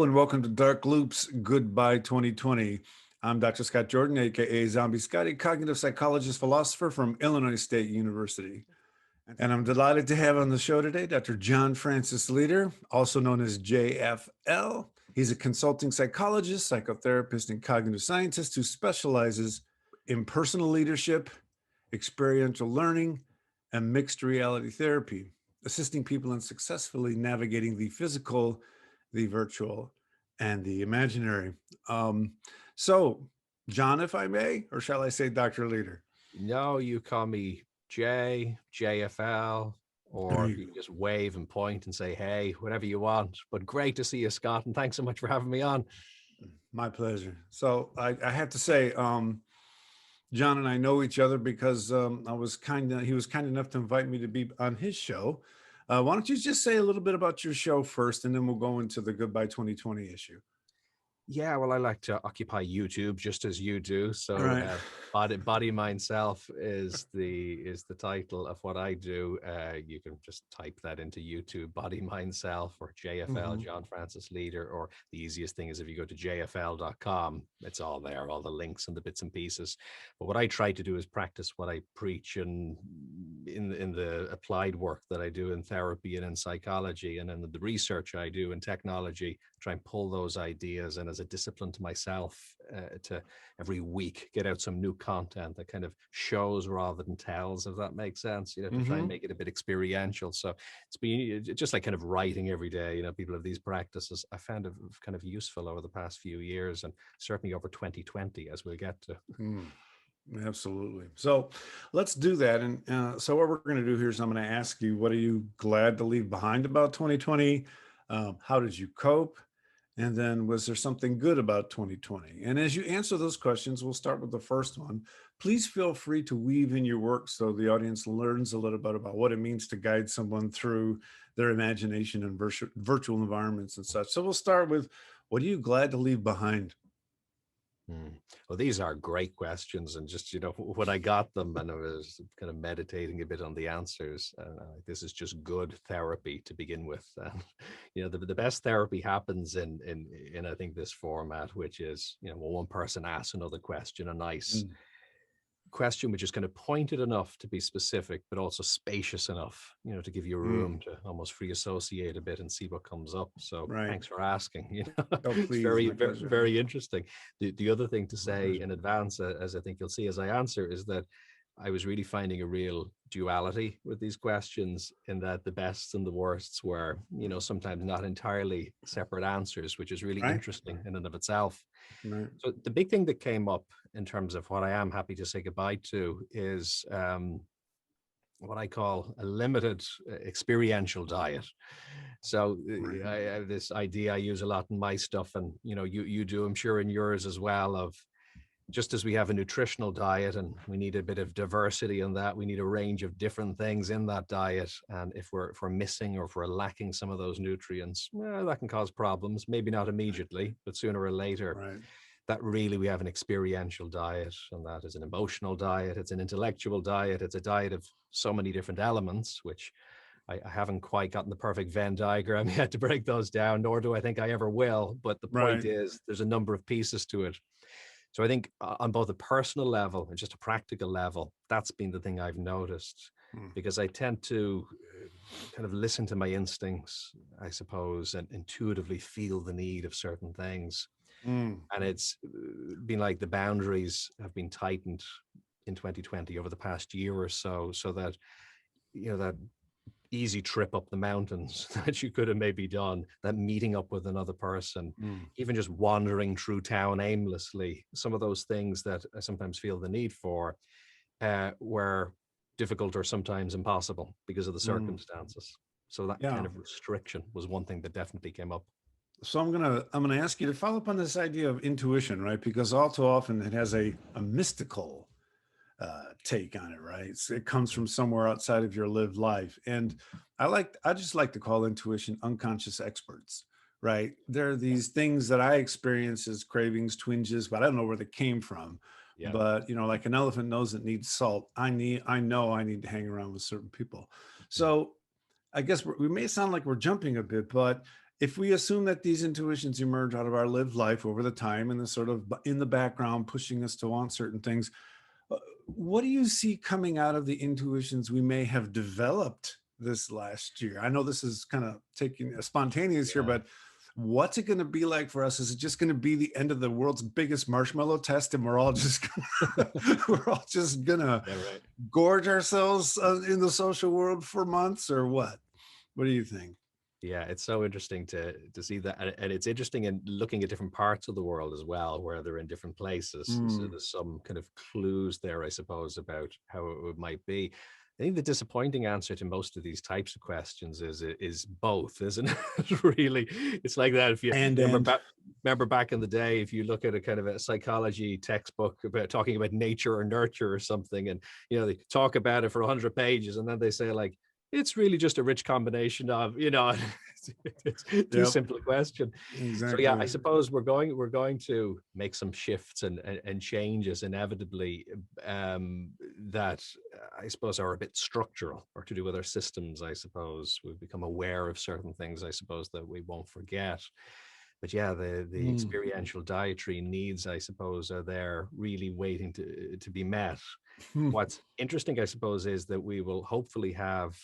Hello and welcome to Dark Loops Goodbye 2020. I'm Dr. Scott Jordan, aka Zombie Scotty, cognitive psychologist, philosopher from Illinois State University. And I'm delighted to have on the show today Dr. John Francis Leader, also known as JFL. He's a consulting psychologist, psychotherapist, and cognitive scientist who specializes in personal leadership, experiential learning, and mixed reality therapy, assisting people in successfully navigating the physical, the virtual, and the imaginary. So, John, if I may, or shall I say Dr. Leader? No, you call me JFL, or you can just wave and point and say, hey, whatever you want. But great to see you, Scott, and thanks so much for having me on. My pleasure. So I have to say, John and I know each other because he was kind enough to invite me to be on his show. Why don't you just say a little bit about your show first, and then we'll go into the Goodbye 2020 issue. Yeah, well, I like to occupy YouTube just as you do. All So, right. body, mind, self is the title of what I do. You can just type that into YouTube, body, mind, self, or JFL, Mhm. John Francis Leader. Or the easiest thing is if you go to jfl.com, it's all there, all the links and the bits and pieces. But what I try to do is practice what I preach, and in the applied work that I do in therapy and in psychology, and in the research I do in technology, try and pull those ideas and as a discipline to myself to every week get out some new content that kind of shows rather than tells, if that makes sense, to try and make it a bit experiential. So it's been just like kind of writing every day. People have these practices. I found it kind of useful over the past few years, and certainly over 2020, as we'll get to. Absolutely. So let's do that. And so what we're going to do here is I'm going to ask you, what are you glad to leave behind about 2020? How did you cope? And then was there something good about 2020? And as you answer those questions, we'll start with the first one. Please feel free to weave in your work so the audience learns a little bit about what it means to guide someone through their imagination in virtual environments and such. So we'll start with, what are you glad to leave behind? Well, these are great questions, and just when I got them and I was kind of meditating a bit on the answers, this is just good therapy to begin with. The best therapy happens in I think this format, which is one person asks another question, a nice question which is kind of pointed enough to be specific, but also spacious enough, to give you room to almost free associate a bit and see what comes up. So Right. thanks for asking. Oh, It's please, very, my very, pleasure. very interesting. The other thing to My say pleasure. in advance, as I think you'll see as I answer, is that I was really finding a real duality with these questions, in that the bests and the worsts were, sometimes not entirely separate answers, which is really Right. interesting in and of itself. Right. So the big thing that came up in terms of what I am happy to say goodbye to is what I call a limited experiential diet. So Right. I have this idea I use a lot in my stuff, and you do, I'm sure, in yours as well, of just as we have a nutritional diet and we need a bit of diversity in that, we need a range of different things in that diet. And if we're missing or if we're lacking some of those nutrients, well, that can cause problems, maybe not immediately, but sooner or later. Right. That really we have an experiential diet, and that is an emotional diet, it's an intellectual diet, it's a diet of so many different elements, which I haven't quite gotten the perfect Venn diagram yet to break those down, nor do I think I ever will. But the point Right. is, there's a number of pieces to it. So I think on both a personal level and just a practical level, that's been the thing I've noticed, because I tend to kind of listen to my instincts, I suppose, and intuitively feel the need of certain things. And it's been like the boundaries have been tightened in 2020 over the past year or so, so that, that easy trip up the mountains that you could have maybe done, that meeting up with another person, even just wandering through town aimlessly, some of those things that I sometimes feel the need for were difficult or sometimes impossible because of the circumstances. So that Yeah. kind of restriction was one thing that definitely came up. So I'm gonna ask you to follow up on this idea of intuition, right? Because all too often it has a mystical take on it, right? It comes from somewhere outside of your lived life, and I just like to call intuition unconscious experts, right? There are these things that I experience as cravings, twinges, but I don't know where they came from. Yeah. But like an elephant knows it needs salt. I know I need to hang around with certain people. So I guess we may sound like we're jumping a bit, but if we assume that these intuitions emerge out of our lived life over the time and is sort of in the background pushing us to want certain things, uh, what do you see coming out of the intuitions we may have developed this last year? I know this is kind of taking a spontaneous here, Yeah. but what's it going to be like for us? Is it just going to be the end of the world's biggest marshmallow test, and we're all just we're all just gonna Yeah, right. gorge ourselves in the social world for months, or what? What do you think? Yeah, it's so interesting to see that, and it's interesting in looking at different parts of the world as well, where they're in different places. So Mm, there's some kind of clues there, I suppose, about how it might be. I think the disappointing answer to most of these types of questions is both, isn't it? Really, it's like that. If you and remember back in the day, if you look at a kind of a psychology textbook about talking about nature or nurture or something, and they talk about it for 100 pages, and then they say like, it's really just a rich combination of, it's too yep, simple a question. So yeah, I exactly. suppose we're going to make some shifts and changes inevitably, that I suppose are a bit structural or to do with our systems. I suppose we've become aware of certain things, I suppose, that we won't forget. But yeah, the Mm, experiential dietary needs, I suppose, are there really waiting to be met. hmm, What's interesting, I suppose, is that we will hopefully have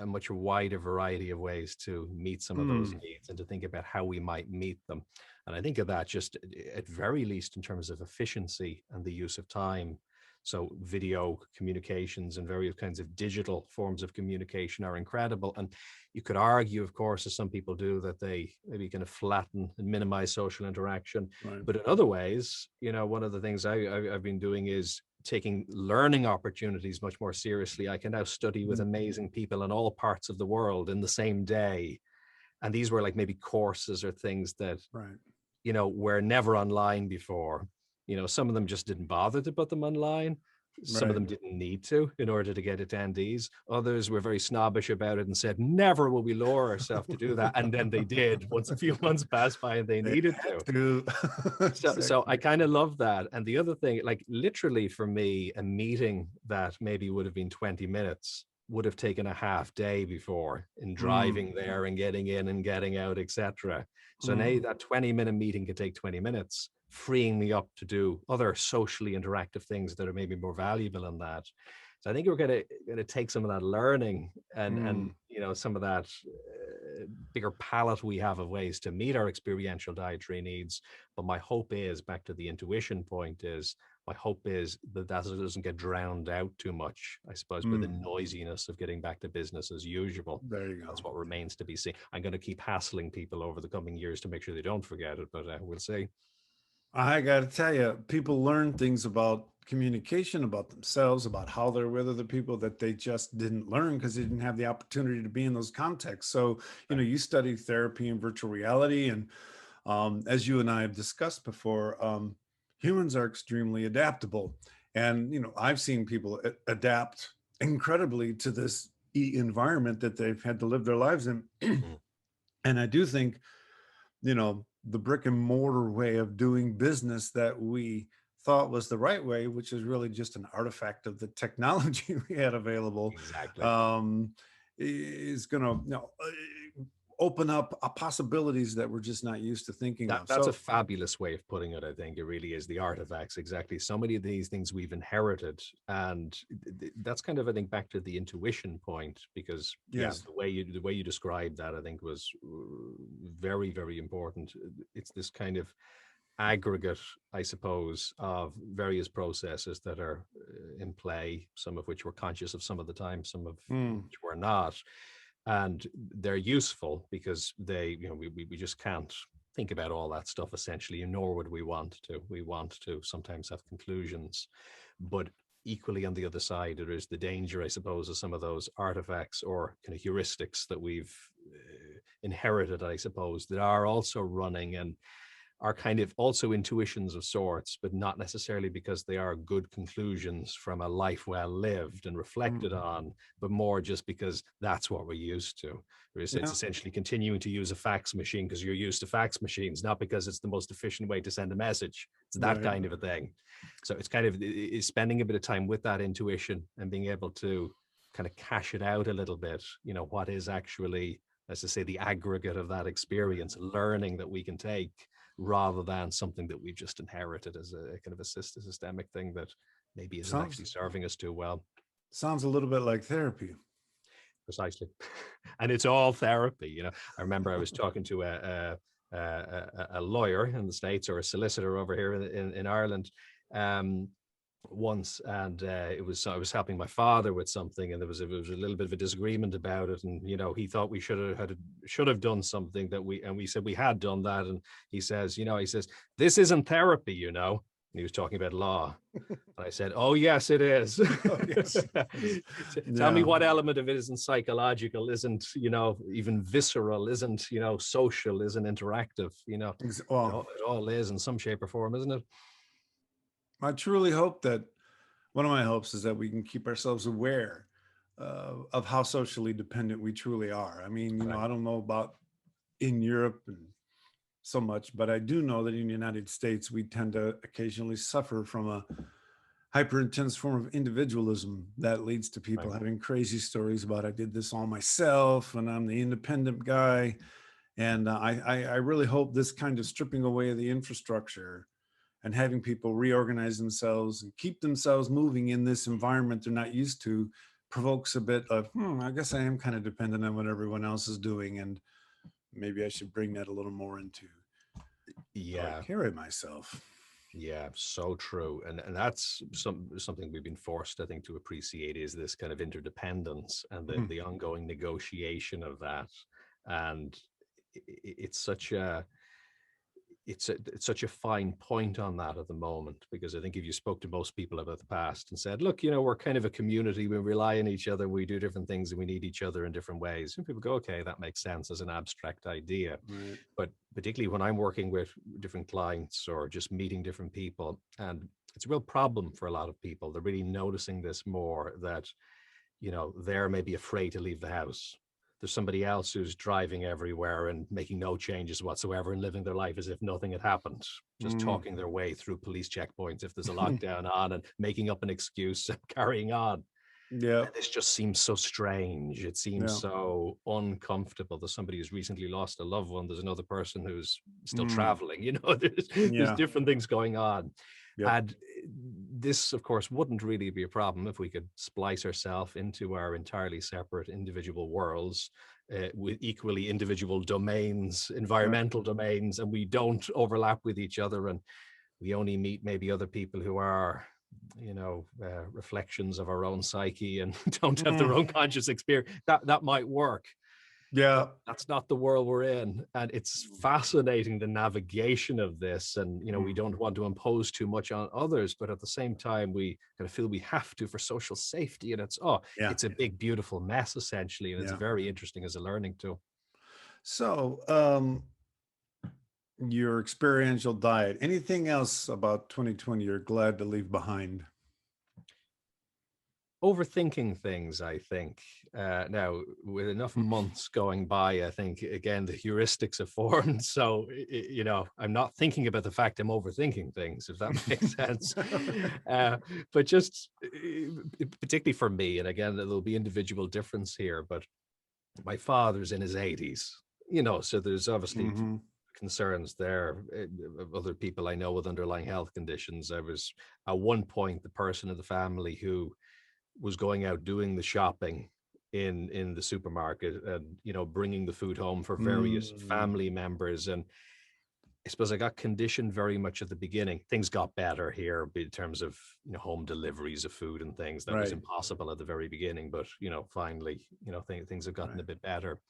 a much wider variety of ways to meet some of those mm, needs and to think about how we might meet them. And I think of that just at very least in terms of efficiency and the use of time. So video communications and various kinds of digital forms of communication are incredible. And you could argue, of course, as some people do, that they maybe kind of flatten and minimize social interaction. right. But in other ways, one of the things I've been doing is taking learning opportunities much more seriously. I can now study with Mm, amazing people in all parts of the world in the same day. And these were like maybe courses or things that, right. were never online before. Some of them just didn't bother to put them online. Some of Right. them didn't need to in order to get attendees. Others were very snobbish about it and said, never will we lower ourselves to do that. And then they did once a few months passed by and they They needed had to. to. So I Exactly. kind of love that. And the other thing, like literally for me, a meeting that maybe would have been 20 minutes would have taken a half day before in Mm, driving there and getting in and getting out, etc. So now mm, that 20-minute meeting could take 20 minutes, freeing me up to do other socially interactive things that are maybe more valuable than that. So I think we're gonna take some of that learning and mm, some of that bigger palette we have of ways to meet our experiential dietary needs. But my hope is, back to the intuition point, is my hope is that that doesn't get drowned out too much, I suppose, by the mm. noisiness of getting back to business as usual. There you That's go. what remains to be seen. I'm going to keep hassling people over the coming years to make sure they don't forget it, but we'll see. I got to tell you, people learn things about communication, about themselves, about how they're with other people that they just didn't learn because they didn't have the opportunity to be in those contexts. So, Right. you study therapy and virtual reality. And as you and I have discussed before, humans are extremely adaptable. And, I've seen people adapt incredibly to this environment that they've had to live their lives in. Mm. And I do think, the brick and mortar way of doing business that we thought was the right way, which is really just an artifact of the technology we had available, Exactly. um, is going to, open up possibilities that we're just not used to thinking of. That's a So, fabulous way of putting it. I think it really is the artifacts. Exactly. So many of these things we've inherited, and that's kind of, I think, back to the intuition point, because yeah, yes. the way you described that, I think, was very, very important. It's this kind of aggregate, I suppose, of various processes that are in play, some of which we're conscious of some of the time, some of Mm, which we're not. And they're useful because we just can't think about all that stuff essentially, nor would we want to. We want to sometimes have conclusions, but equally on the other side, there is the danger, I suppose, of some of those artifacts or kind of heuristics that we've inherited, I suppose, that are also running and are kind of also intuitions of sorts, but not necessarily because they are good conclusions from a life well lived and reflected mm, on, but more just because that's what we're used to. It's yeah. essentially continuing to use a fax machine because you're used to fax machines, not because it's the most efficient way to send a message. It's that Right. kind of a thing. So it's kind of is spending a bit of time with that intuition and being able to kind of cash it out a little bit. What is actually as to say, the aggregate of that experience, learning that we can take, rather than something that we've just inherited as a kind of a systemic thing that maybe isn't Sounds actually serving us too well. sounds a little bit like therapy. Precisely. And it's all therapy. You know, I remember I was talking to a lawyer in the States, or a solicitor over here in Ireland, once, and I was helping my father with something, and there was a little bit of a disagreement about it, and he thought we should have done something that we said we had done that, and he says, this isn't therapy, and he was talking about law. And I said, oh yes, it is. Oh, yes. Tell me Yeah. what element of it isn't psychological, isn't even visceral, isn't social, isn't interactive. Well, It all is in some shape or form, isn't it? I truly hope that one of my hopes is that we can keep ourselves aware of how socially dependent we truly are. I mean, Right. I don't know about in Europe and so much, but I do know that in the United States, we tend to occasionally suffer from a hyper intense form of individualism that leads to people Right. having crazy stories about I did this all myself and I'm the independent guy. And I really hope this kind of stripping away of the infrastructure and having people reorganize themselves and keep themselves moving in this environment they're not used to provokes a bit of, I guess I am kind of dependent on what everyone else is doing. And maybe I should bring that a little more into how I Yeah. carry myself. Yeah, so true. And that's something we've been forced, I think, to appreciate, is this kind of interdependence and Mhm. the ongoing negotiation of that. And it's such a it's such a fine point on that at the moment, because I think if you spoke to most people about the past and said, look, we're kind of a community, we rely on each other, we do different things, and we need each other in different ways, and people go, okay, that makes sense as an abstract idea. Right. But particularly when I'm working with different clients or just meeting different people, and it's a real problem for a lot of people, they're really noticing this more, that they're maybe afraid to leave the house. There's somebody else who's driving everywhere and making no changes whatsoever and living their life as if nothing had happened, just Mm. talking their way through police checkpoints if there's a lockdown on, and making up an excuse and carrying on. Yeah. And this just seems so strange. It seems Yeah. so uncomfortable. There's somebody who's recently lost a loved one. There's another person who's still Mm. traveling. There's Yeah. different things going on. Yep. And this, of course, wouldn't really be a problem if we could splice ourselves into our entirely separate individual worlds, with equally individual domains, Right. environmental domains, and we don't overlap with each other. And we only meet maybe other people who are reflections of our own psyche and don't have their Mm. own conscious experience. That might work, Yeah. but that's not the world we're in. And it's fascinating, the navigation of this. And we Mm. don't want to impose too much on others, but at the same time we kind of feel we have to for social safety. And Yeah. it's a big beautiful mess, essentially, and it's Yeah. very interesting as a learning tool. So, your experiential diet. Anything else about 2020 you're glad to leave behind? Overthinking things, I think. Now, with enough months going by, I think, again, the heuristics have formed. So, I'm not thinking about the fact I'm overthinking things, if that makes sense. But just particularly for me, and again, there'll be individual difference here, but my father's in his 80s, so there's obviously Hmm. concerns there, of other people I know with underlying health conditions. I was at one point the person in the family who was going out doing the shopping in the supermarket, and bringing the food home for various Mm. family members. And I suppose I got conditioned very much at the beginning. Things got better here in terms of home deliveries of food and things. That was Right. impossible at the very beginning, but finally things have gotten Right. a bit better.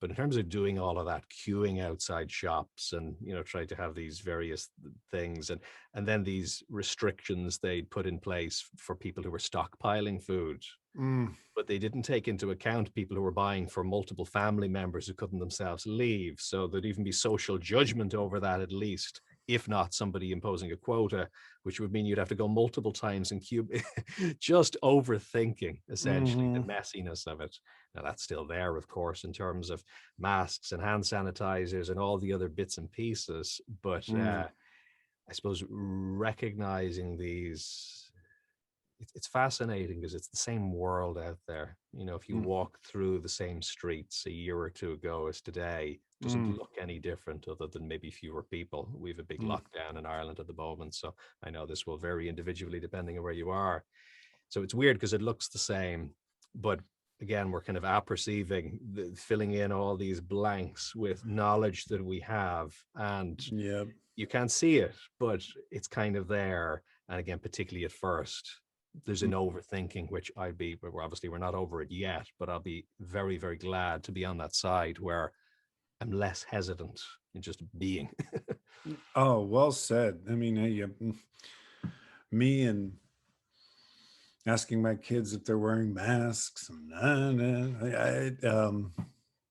But in terms of doing all of that, queuing outside shops, and trying to have these various things, and then these restrictions they'd put in place for people who were stockpiling food, Mm. but they didn't take into account people who were buying for multiple family members who couldn't themselves leave. So there'd even be social judgment over that, at least, if not somebody imposing a quota, which would mean you'd have to go multiple times in queue. Just overthinking, essentially, the Hmm. messiness of it. Now, that's still there, of course, in terms of masks and hand sanitizers and all the other bits and pieces. But Mm. I suppose recognizing these it's fascinating because it's the same world out there. You know, if you Mm, walk through the same streets a year or two ago as today, it doesn't mm, look any different other than maybe fewer people. We have a big mm. lockdown in Ireland at the moment. So I know this will vary individually depending on where you are. So it's weird because it looks the same, but again, we're kind of apperceiving, filling in all these blanks with knowledge that we have. And Yeah. you can't see it, but it's kind of there. And again, particularly at first, there's an Mm. overthinking, which we're not over it yet, but I'll be very, very glad to be on that side where I'm less hesitant in just being. Oh, well said. I mean, me and asking my kids if they're wearing masks. And,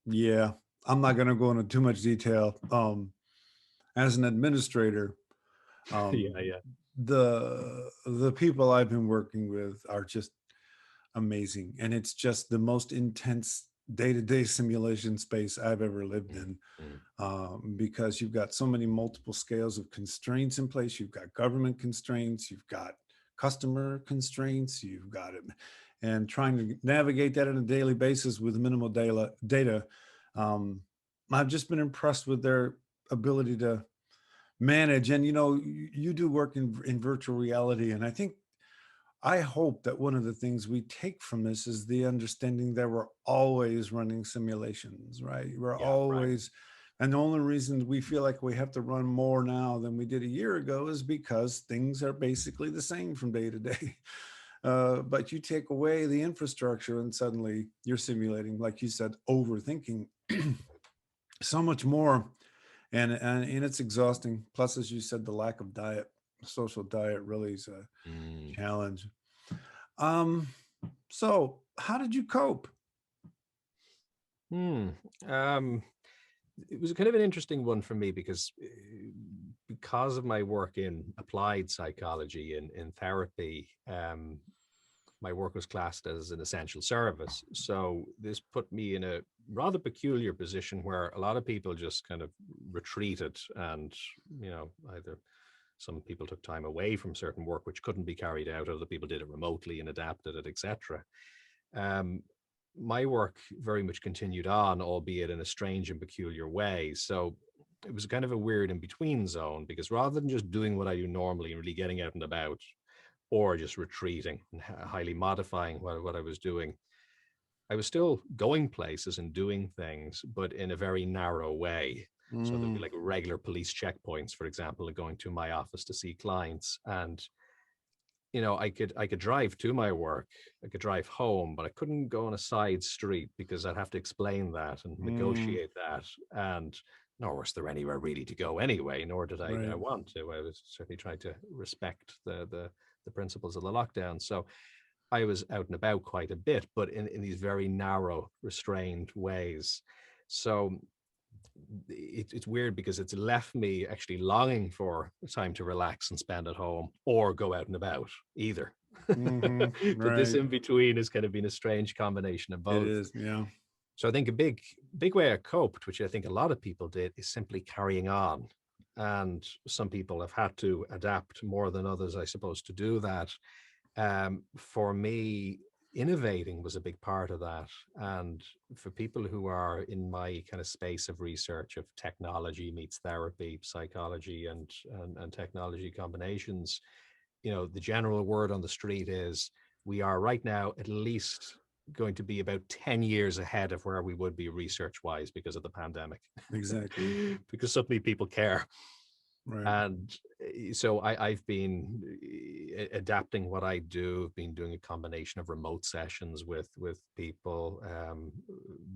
yeah, I'm not going to go into too much detail. As an administrator, um, Yeah, yeah. the people I've been working with are just amazing, and it's just the most intense day-to-day simulation space I've ever lived in, Mm, because you've got so many multiple scales of constraints in place. You've got government constraints, you've got customer constraints, you've got it, and trying to navigate that on a daily basis with minimal data. Um, I've just been impressed with their ability to manage. And you do work in virtual reality, and I hope that one of the things we take from this is the understanding that we're always running simulations, right? We're yeah, right. always, and the only reason we feel like we have to run more now than we did a year ago is because things are basically the same from day to day. But you take away the infrastructure and suddenly you're simulating, like you said, overthinking so much more. And it's exhausting. Plus, as you said, the lack of diet, social diet really is a Mm. challenge. Um, so how did you cope? Hmm. Um, it was kind of an interesting one for me because of my work in applied psychology and in therapy, my work was classed as an essential service. So this put me in a rather peculiar position where a lot of people just kind of retreated and, either some people took time away from certain work which couldn't be carried out, other people did it remotely and adapted it, etc. Um, my work very much continued on, albeit in a strange and peculiar way. So it was kind of a weird in between zone because rather than just doing what I do normally and really getting out and about, or just retreating and highly modifying what I was doing, I was still going places and doing things, but in a very narrow way. So there'd be Mm, like regular police checkpoints, for example, and going to my office to see clients. And I could drive to my work, I could drive home, but I couldn't go on a side street because I'd have to explain that and mm, negotiate that. And nor was there anywhere really to go anyway, nor did I right. want to. I was certainly trying to respect the principles of the lockdown. So I was out and about quite a bit, but in these very narrow, restrained ways. So it's weird because it's left me actually longing for time to relax and spend at home or go out and about either. Hmm. But this Right. in between has kind of been a strange combination of It both. is. Yeah. So I think a big way I coped, which I think a lot of people did, is simply carrying on. And some people have had to adapt more than others, I suppose, to do that. For me, innovating was a big part of that. And for people who are in my kind of space of research of technology meets therapy, psychology, and technology combinations, the general word on the street is we are right now at least going to be about 10 years ahead of where we would be research wise because of the pandemic, Exactly. because suddenly people care. Right. And so I've been adapting what I do. I've been doing a combination of remote sessions with people,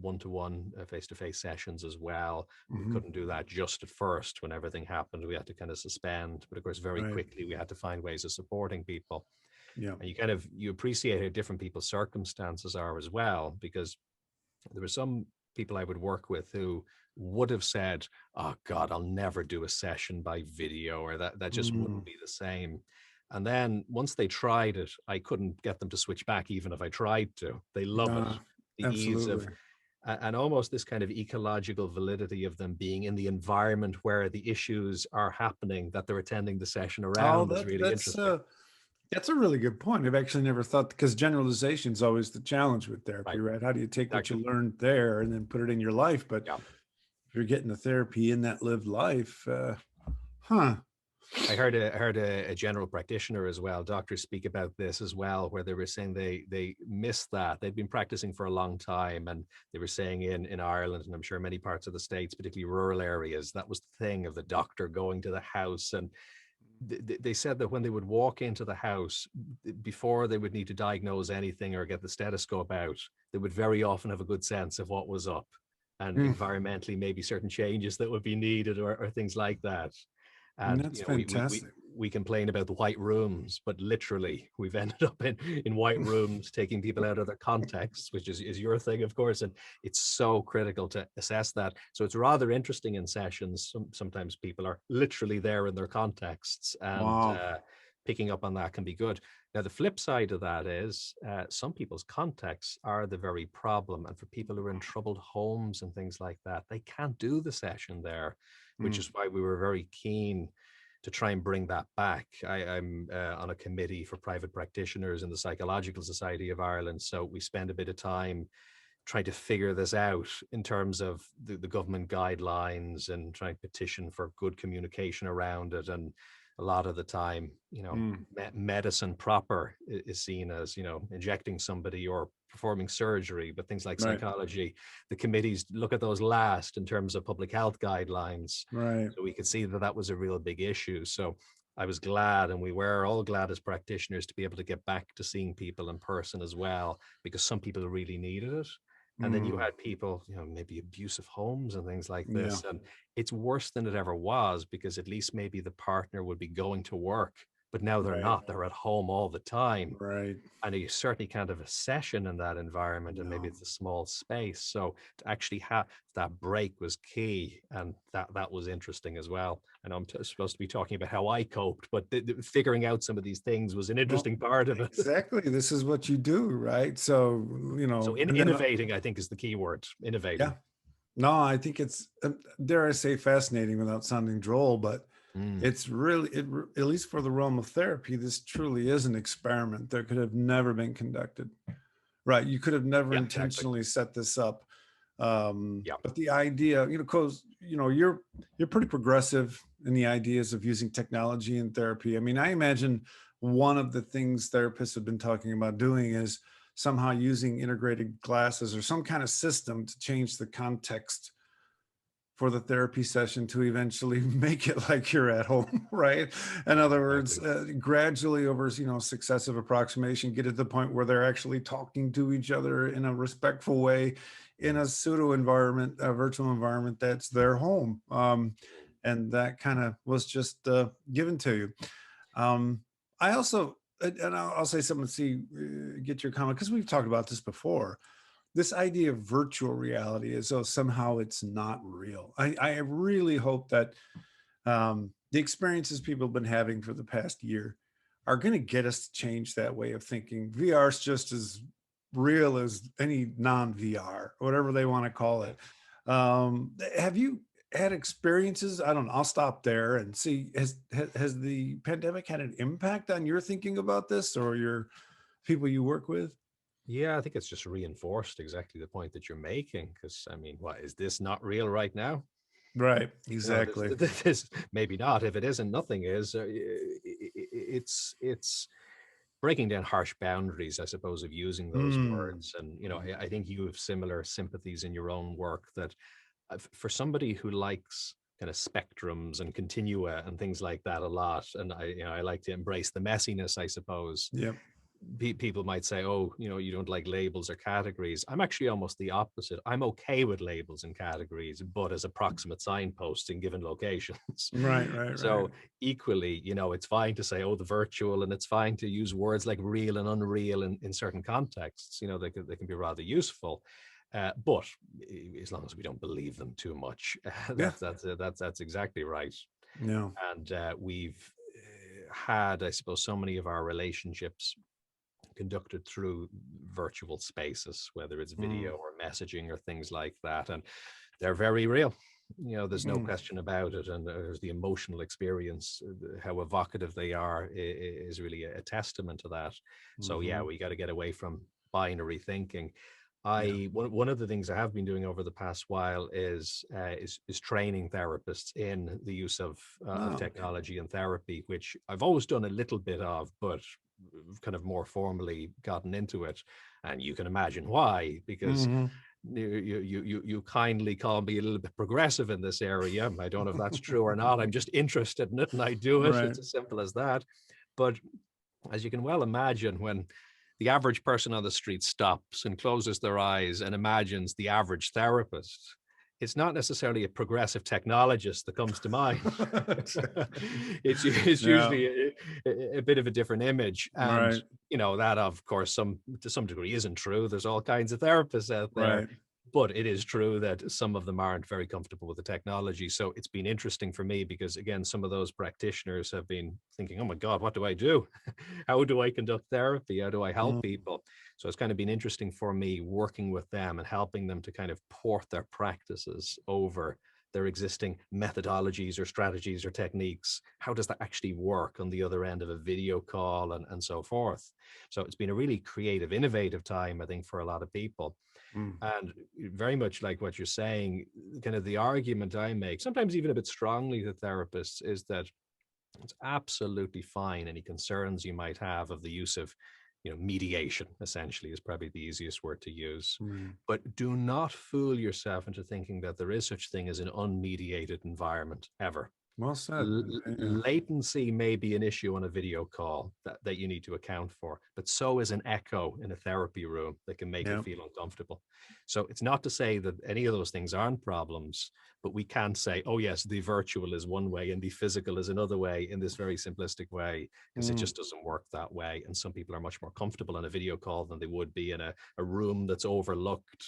one-to-one, face-to-face sessions as well. We Hmm. couldn't do that just at first when everything happened. We had to kind of suspend, but of course, very Right. quickly we had to find ways of supporting people. Yeah. And you appreciate how different people's circumstances are as well, because there were some people I would work with who would have said, "Oh God, I'll never do a session by video," or that just Mm, wouldn't be the same. And then once they tried it, I couldn't get them to switch back, even if I tried to. They love it. nah, The ease of, absolutely. and almost this kind of ecological validity of them being in the environment where the issues are happening that they're attending the session Oh, around is really interesting. That's a really good point. I've actually never thought, because generalization is always the challenge with therapy, Right. right? How do you take what you Exactly. learned there and then put it in your life? But Yeah. if you're getting the therapy in that lived life, huh? I heard a general practitioner as well. Doctors speak about this as well, where they were saying they missed that. They'd been practicing for a long time, and they were saying in Ireland, and I'm sure many parts of the States, particularly rural areas, that was the thing of the doctor going to the house. And they said that when they would walk into the house, before they would need to diagnose anything or get the stethoscope out, they would very often have a good sense of what was up, and Mm, environmentally maybe certain changes that would be needed, or things like that. And that's you know, fantastic. we complain about the white rooms, but literally we've ended up in white rooms, taking people out of their contexts, which is your thing, of course. And it's so critical to assess that. So it's rather interesting in sessions. Sometimes people are literally there in their contexts, and Wow. picking up on that can be good. Now, the flip side of that is some people's contexts are the very problem. And for people who are in troubled homes and things like that, they can't do the session there, which Mm, is why we were very keen to try and bring that back. I'm on a committee for private practitioners in the Psychological Society of Ireland. So we spend a bit of time trying to figure this out in terms of the government guidelines, and trying to petition for good communication around it. And a lot of the time, you know, mm, medicine proper is seen as, you know, injecting somebody or performing surgery. But things like right. psychology, the committees look at those last in terms of public health guidelines. Right. So we could see that that was a real big issue. So I was glad, and we were all glad as practitioners, to be able to get back to seeing people in person as well, because some people really needed it. And then you Mm, had people, you know, maybe abusive homes and things like yeah. this. And it's worse than it ever was, because at least maybe the partner would be going to work, but now they're Right. not. They're at home all the time. Right. And you certainly can't have a session in that environment, and maybe No. it's a small space. So to actually have that break was key, and that was interesting as well. And I'm supposed to be talking about how I coped, but figuring out some of these things was an Well, interesting part of it. exactly. This is what you do, right? So, So and then, innovating, I think, is the key word. yeah. Innovating. No, I think it's, dare I say, fascinating without sounding droll, but Mm. it's really, at least for the realm of therapy, this truly is an experiment that could have never been conducted. Right. You could have never Yeah, exactly. intentionally set this up. Yeah. But the idea, because, you're pretty progressive in the ideas of using technology in therapy. I mean, I imagine one of the things therapists have been talking about doing is somehow using integrated glasses or some kind of system to change the context for the therapy session to eventually make it like you're at home, right? In Yeah, other words, exactly. gradually over, successive approximation, get to the point where they're actually talking to each other in a respectful way in a pseudo environment, a virtual environment that's their home. And that kind of was just given to you. Um, I also, and I'll say something to see, get your comment, because we've talked about this before, this idea of virtual reality as though somehow it's not real. I really hope that the experiences people have been having for the past year are going to get us to change that way of thinking. VR is just as real as any non VR, whatever they want to call Yeah. it. Have you had experiences? I don't know. I'll stop there and see. Has the pandemic had an impact on your thinking about this or your people you work with? Yeah, I think it's just reinforced exactly the point that you're making. Because I mean, what is this not real right now? Right. You know, this, Exactly. this maybe not. If it isn't, nothing is. It's breaking down harsh boundaries, I suppose, of using those Mm. words. And you know, I think you have similar sympathies in your own work, that for somebody who likes kind of spectrums and continua and things like that a lot, and I like to embrace the messiness, I suppose. Yep. People might say, oh, you know, you don't like labels or categories. I'm actually almost the opposite. I'm okay with labels and categories, but as approximate signposts in given locations. Right, right, right. So equally, you know, it's fine to say, oh, the virtual, and it's fine to use words like real and unreal in certain contexts. You know, they can be rather useful. But as long as we don't believe them too much, Yeah. that's exactly right. Yeah. And we've had, I suppose, so many of our relationships conducted through virtual spaces, whether it's video Mm. or messaging or things like that. And they're very real. There's no question about it. And there's the emotional experience, how evocative they are is really a testament to that. So yeah, we got to get away from binary thinking. One of the things I have been doing over the past while is training therapists in the use of technology and therapy, which I've always done a little bit of, but kind of more formally gotten into it. And you can imagine why, because you kindly call me a little bit progressive in this area. I don't know if that's true or not. I'm just interested in it and I do it. Right. It's as simple as that. But as you can well imagine, when the average person on the street stops and closes their eyes and imagines the average therapist, it's not necessarily a progressive technologist that comes to mind. It's usually a bit of a different image. And, that, of course, to some degree isn't true. There's all kinds of therapists out there. Right. But it is true that some of them aren't very comfortable with the technology. So it's been interesting for me because, again, some of those practitioners have been thinking, oh, my God, what do I do? How do I conduct therapy? How do I help people? So it's kind of been interesting for me working with them and helping them to kind of port their practices over their existing methodologies or strategies or techniques. How does that actually work on the other end of a video call and so forth? So it's been a really creative, innovative time, I think, for a lot of people. And very much like what you're saying, kind of the argument I make, sometimes even a bit strongly to therapists, is that it's absolutely fine. Any concerns you might have of the use of, mediation, essentially, is probably the easiest word to use. But do not fool yourself into thinking that there is such thing as an unmediated environment ever. Well said. Latency may be an issue on a video call that you need to account for, but so is an echo in a therapy room that can make it feel uncomfortable. So it's not to say that any of those things aren't problems, but we can't say, oh yes, the virtual is one way and the physical is another way in this very simplistic way, because it just doesn't work that way. And some people are much more comfortable in a video call than they would be in a room that's overlooked.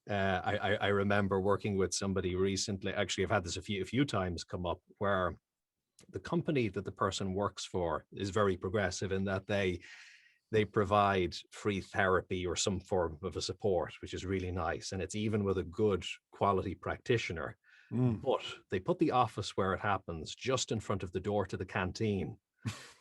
I remember working with somebody recently. Actually, I've had this a few times come up, where the company that the person works for is very progressive in that they provide free therapy or some form of a support, which is really nice. And it's even with a good quality practitioner. But they put the office where it happens just in front of the door to the canteen.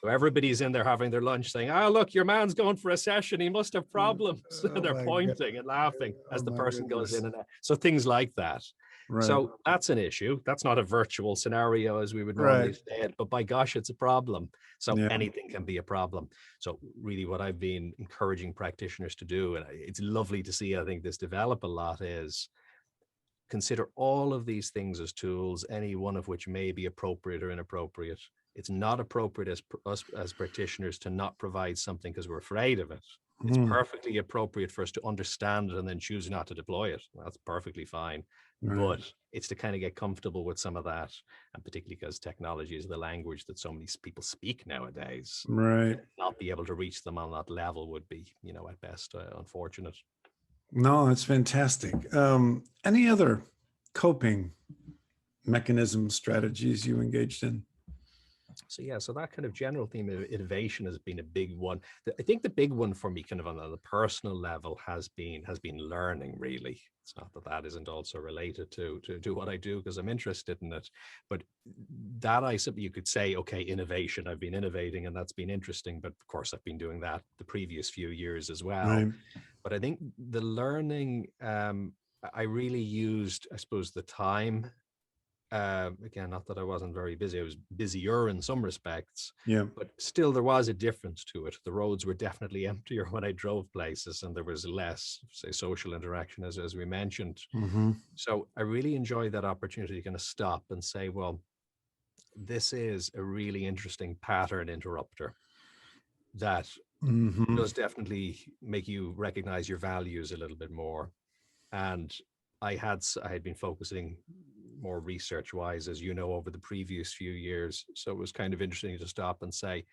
So everybody's in there having their lunch saying, look, your man's going for a session. He must have problems. And they're pointing and laughing as the person goes in and out. So things like that. Right. So that's an issue. That's not a virtual scenario as we would normally say it, but by gosh, it's a problem. So anything can be a problem. So really what I've been encouraging practitioners to do, and it's lovely to see, I think, this develop a lot, is consider all of these things as tools, any one of which may be appropriate or inappropriate. It's not appropriate as us as practitioners to not provide something because we're afraid of it. It's perfectly appropriate for us to understand it and then choose not to deploy it. That's perfectly fine. But it's to kind of get comfortable with some of that, and particularly because technology is the language that so many people speak nowadays. Not be able to reach them on that level would be, at best, unfortunate. No, that's fantastic. Any other coping mechanism strategies you engaged in? So that kind of general theme of innovation has been a big one. I think the big one for me, kind of on the personal level, has been learning. Really, it's not that isn't also related to what I do, because I'm interested in it, but that you could say, okay, innovation. I've been innovating, and that's been interesting. But of course, I've been doing that the previous few years as well. But I think the learning, I really used, I suppose, the time. Again, not that I wasn't very busy. I was busier in some respects, but still there was a difference to it. The roads were definitely emptier when I drove places, and there was less, say, social interaction, as we mentioned. So I really enjoyed that opportunity to kind of stop and say, well, this is a really interesting pattern interrupter that does definitely make you recognize your values a little bit more. And I had been focusing more research wise, as you know, over the previous few years. So it was kind of interesting to stop and say,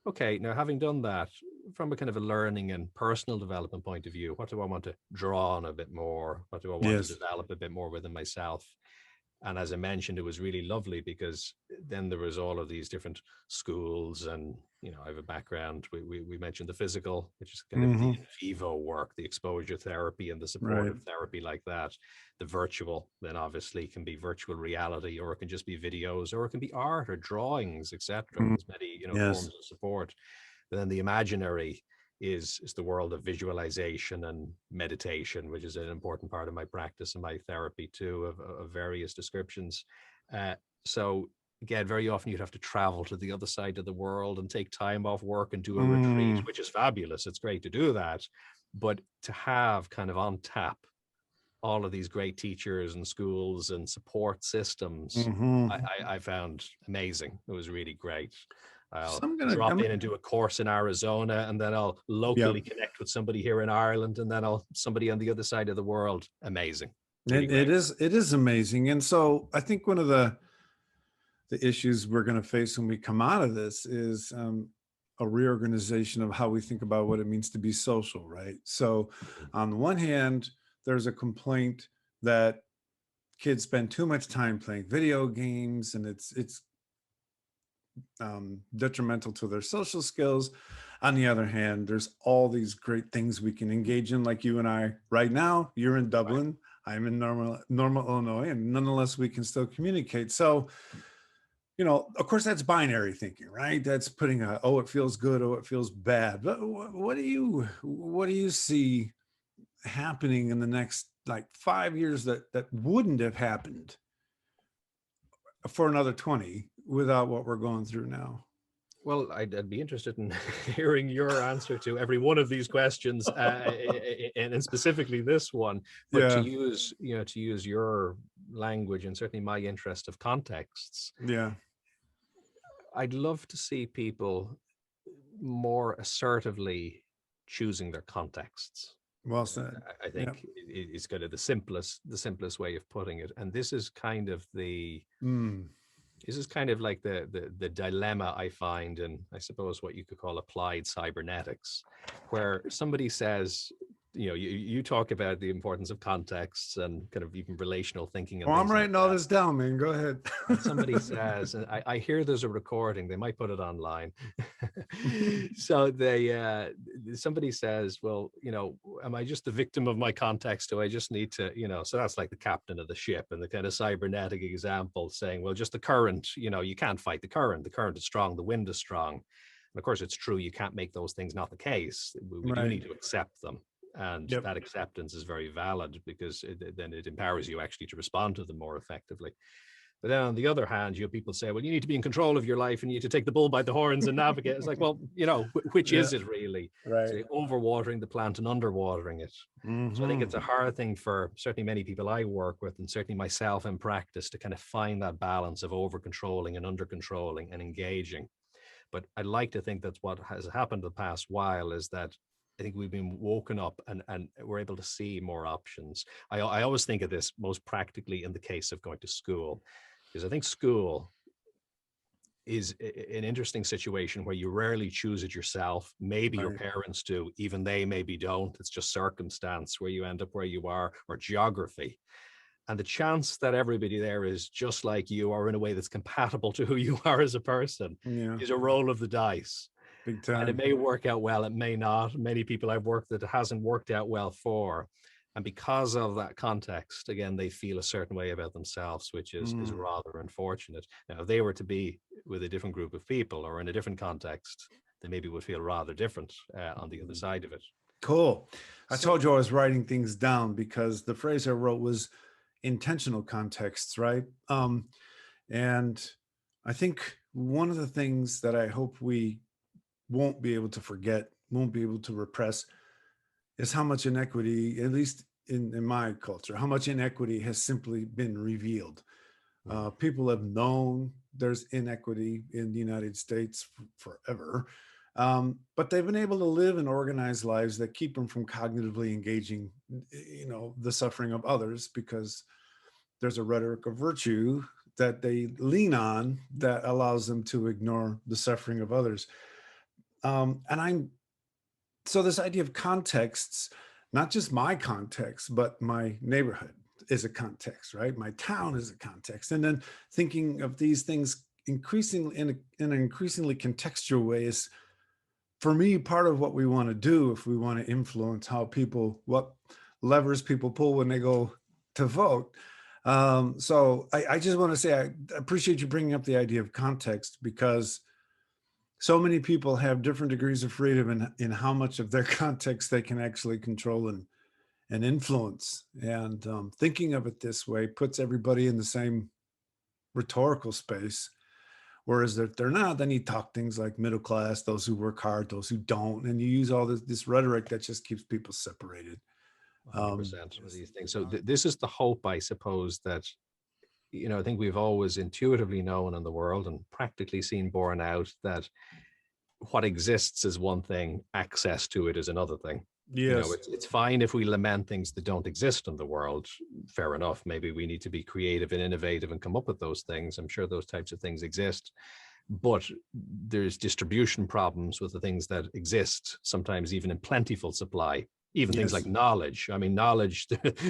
okay, now having done that from a kind of a learning and personal development point of view, what do I want to draw on a bit more? What do I want to develop a bit more within myself? And as I mentioned, it was really lovely because then there was all of these different schools, and I have a background. We mentioned the physical, which is kind of the in vivo work, the exposure therapy and the supportive therapy like that. The virtual then obviously can be virtual reality, or it can just be videos, or it can be art or drawings, etc. There's many forms of support. But then the imaginary is the world of visualization and meditation, which is an important part of my practice and my therapy too, of various descriptions. So again, very often you'd have to travel to the other side of the world and take time off work and do a retreat, which is fabulous. It's great to do that. But to have kind of on tap all of these great teachers and schools and support systems, I found amazing. It was really great. I'll drop in and do a course in Arizona, and then I'll locally connect with somebody here in Ireland, and then somebody on the other side of the world. Amazing. Really it is amazing. And so I think one of the issues we're going to face when we come out of this is a reorganization of how we think about what it means to be social, right? So on the one hand, there's a complaint that kids spend too much time playing video games, and it's detrimental to their social skills. On the other hand, there's all these great things we can engage in, like you and I right now. You're in Dublin, I'm in Normal, Illinois, and nonetheless we can still communicate. So, of course, that's binary thinking, right? That's putting it feels good, it feels bad. But what do you see happening in the next like 5 years that wouldn't have happened for another 20 without what we're going through now? Well, I'd be interested in hearing your answer to every one of these questions, and specifically this one. But to use your language, and certainly my interest of contexts, I'd love to see people more assertively choosing their contexts. Well said. I think it's kind of the simplest way of putting it. And this is kind of like the dilemma I find in, I suppose, what you could call applied cybernetics, where somebody says, you talk about the importance of contexts and kind of even relational thinking. And I'm writing all this down, man. Go ahead. And somebody says, and I hear there's a recording, they might put it online. So somebody says, well, am I just the victim of my context? Do I just need to, so that's like the captain of the ship, and the kind of cybernetic example saying, well, just the current, you can't fight the current is strong, the wind is strong. And of course, it's true, you can't make those things not the case. We do need to accept them. And that acceptance is very valid, because then it empowers you actually to respond to them more effectively. But then on the other hand, you have people say, well, you need to be in control of your life and you need to take the bull by the horns and navigate. It's like, well, which is it really? Right. So overwatering the plant and underwatering it. So I think it's a hard thing for certainly many people I work with, and certainly myself in practice, to kind of find that balance of over controlling and under controlling and engaging. But I'd like to think that's what has happened the past while, is that I think we've been woken up and we're able to see more options. I always think of this most practically in the case of going to school, because I think school is an interesting situation where you rarely choose it yourself. Maybe your parents do, even they maybe don't. It's just circumstance where you end up where you are, or geography. And the chance that everybody there is just like you, or in a way that's compatible to who you are as a person, is a roll of the dice. Big time. And it may work out well, it may not. Many people I've worked with, it hasn't worked out well for. And because of that context, again, they feel a certain way about themselves, which is rather unfortunate. Now, if they were to be with a different group of people or in a different context, they maybe would feel rather different on the other side of it. Cool. I told you I was writing things down because the phrase I wrote was intentional contexts, right? And I think one of the things that I hope we won't be able to forget, won't be able to repress, is how much inequity, at least in my culture, how much inequity has simply been revealed. People have known there's inequity in the United States forever, but they've been able to live and organize lives that keep them from cognitively engaging, the suffering of others, because there's a rhetoric of virtue that they lean on that allows them to ignore the suffering of others. So this idea of contexts, not just my context, but my neighborhood, is a context, right? My town is a context. And then thinking of these things increasingly in an increasingly contextual way is, for me, part of what we want to do if we want to influence how people, what levers people pull when they go to vote. So I just want to say I appreciate you bringing up the idea of context, because so many people have different degrees of freedom in how much of their context they can actually control and influence. And thinking of it this way puts everybody in the same rhetorical space. Whereas if they're not, then you talk things like middle class, those who work hard, those who don't, and you use all this rhetoric that just keeps people separated. 100% of these things. So this is the hope, I suppose, that, I think we've always intuitively known in the world and practically seen borne out that what exists is one thing, access to it is another thing. Yes. It's fine if we lament things that don't exist in the world. Fair enough. Maybe we need to be creative and innovative and come up with those things. I'm sure those types of things exist. But there's distribution problems with the things that exist, sometimes even in plentiful supply. Even things like knowledge. I mean, knowledge,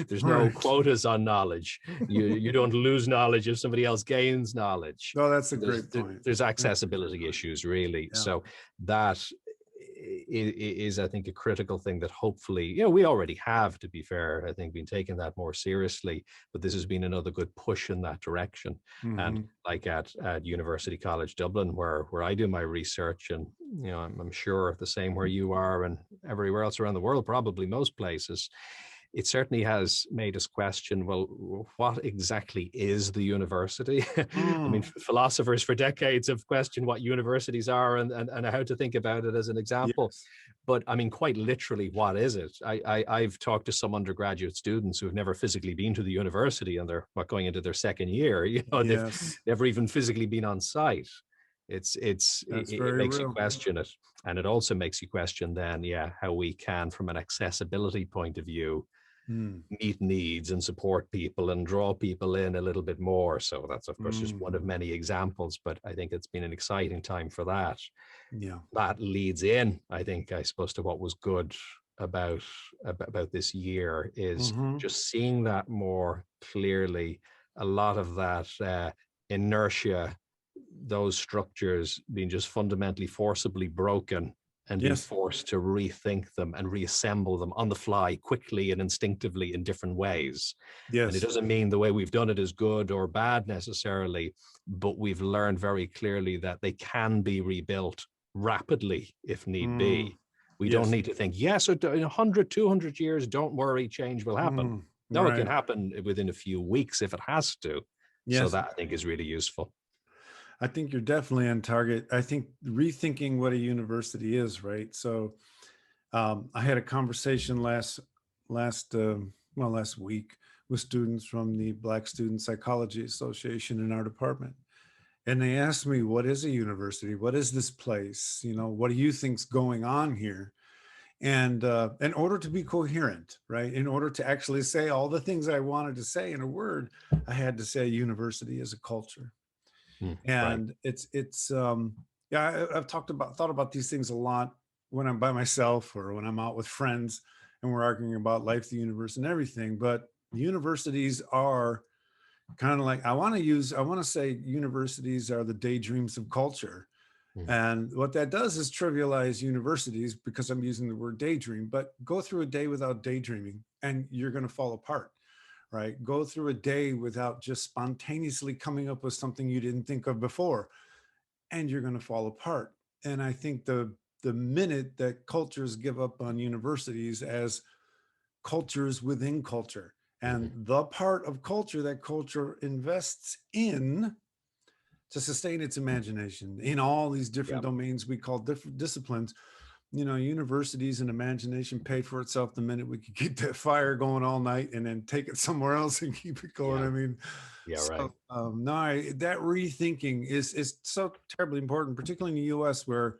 there's no quotas on knowledge. You don't lose knowledge if somebody else gains knowledge. No, that's a great point. There's accessibility issues, really. Yeah. So that is, I think, a critical thing that hopefully, we already have, to be fair, I think, been taking that more seriously, but this has been another good push in that direction. And like at University College Dublin, where I do my research, and, I'm sure the same where you are and everywhere else around the world, probably most places, it certainly has made us question, well, what exactly is the university? I mean, philosophers for decades have questioned what universities are and how to think about it as an example. Yes. But I mean, quite literally, what is it? I've talked to some undergraduate students who've never physically been to the university, and they're going into their second year. They've never even physically been on site. It makes you question it. And it also makes you question then, how we can, from an accessibility point of view, meet needs and support people and draw people in a little bit more. So that's, of course, just one of many examples, but I think it's been an exciting time for that. Yeah. That leads in, I think, I suppose, to what was good about this year is just seeing that more clearly. A lot of that inertia, those structures being just fundamentally forcibly broken and being forced to rethink them and reassemble them on the fly quickly and instinctively in different ways. And it doesn't mean the way we've done it is good or bad necessarily, but we've learned very clearly that they can be rebuilt rapidly if need be. We don't need to think, so in 100, 200 years, don't worry, change will happen. No, it can happen within a few weeks if it has to. So that, I think, is really useful. I think you're definitely on target. I think rethinking what a university is, right? So I had a conversation last week with students from the Black Student Psychology Association in our department. And they asked me, what is a university? What is this place? What do you think's going on here? And in order to be coherent, right? In order to actually say all the things I wanted to say in a word, I had to say university is a culture. And I've thought about these things a lot when I'm by myself or when I'm out with friends and we're arguing about life, the universe, and everything. But universities are kind of like, I want to say universities are the daydreams of culture. And what that does is trivialize universities, because I'm using the word daydream. But go through a day without daydreaming and you're going to fall apart. Right? Go through a day without just spontaneously coming up with something you didn't think of before, and you're going to fall apart. And I think the minute that cultures give up on universities as cultures within culture, and the part of culture that culture invests in to sustain its imagination in all these different domains we call different disciplines, universities and imagination pay for itself the minute we could keep that fire going all night and then take it somewhere else and keep it going. I mean, that rethinking is so terribly important, particularly in the US, where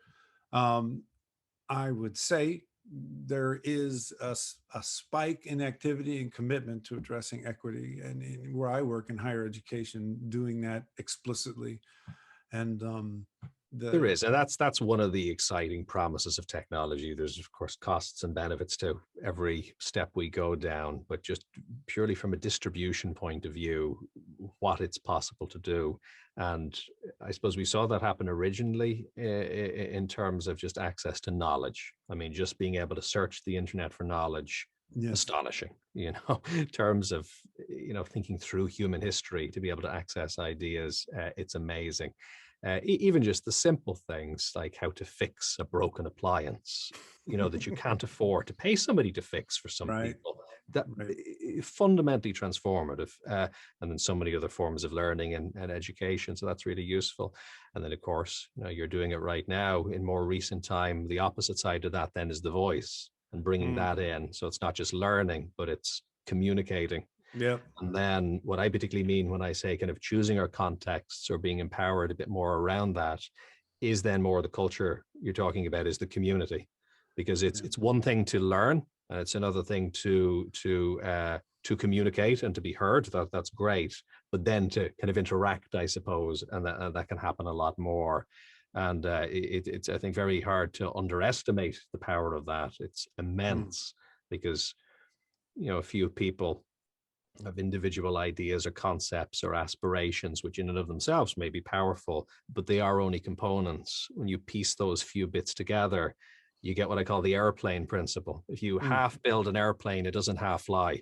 I would say there is a spike in activity and commitment to addressing equity, and where I work in higher education, doing that explicitly. And There is, and that's one of the exciting promises of technology. There's of course costs and benefits to every step we go down, but just purely from a distribution point of view, what it's possible to do. And I suppose we saw that happen originally in terms of just access to knowledge. I mean, just being able to search the internet for knowledge, Yes. astonishing, in terms of, thinking through human history to be able to access ideas. It's amazing. Even just the simple things like how to fix a broken appliance, that you can't afford to pay somebody to fix for some Right. people, that Right. fundamentally transformative. And then so many other forms of learning and education. So that's really useful. And then of course, you're doing it right now in more recent time. The opposite side of that then is the voice and bringing that in. So it's not just learning, but it's communicating. Yeah. And then what I particularly mean when I say kind of choosing our contexts or being empowered a bit more around that is then more the culture you're talking about, is the community, because it's one thing to learn and it's another thing to communicate and to be heard. That's great, but then to kind of interact, I suppose, and that can happen a lot more. And it's I think very hard to underestimate the power of that. It's immense because a few people of individual ideas or concepts or aspirations, which in and of themselves may be powerful, but they are only components. When you piece those few bits together, you get what I call the airplane principle. If you half build an airplane, it doesn't half fly.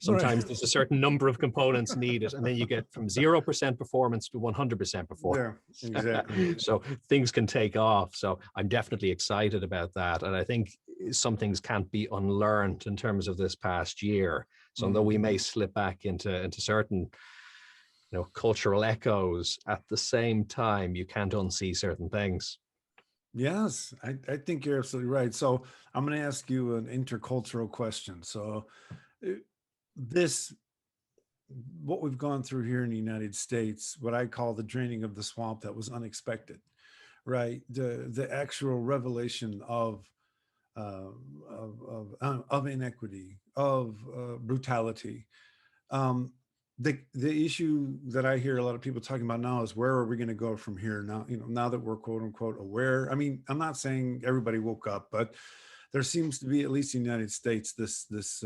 Sometimes there's a certain number of components needed, and then you get from 0% performance to 100% performance. Yeah, exactly. So things can take off. So I'm definitely excited about that. And I think some things can't be unlearned in terms of this past year. So although we may slip back into certain cultural echoes, at the same time, you can't unsee certain things. Yes, I think you're absolutely right. So I'm going to ask you an intercultural question. So what we've gone through here in the United States, what I call the draining of the swamp that was unexpected, right? The actual revelation of inequity, of brutality. The issue that I hear a lot of people talking about now is, where are we going to go from here now? Now that we're quote unquote aware. I mean, I'm not saying everybody woke up, but there seems to be, at least in the United States, this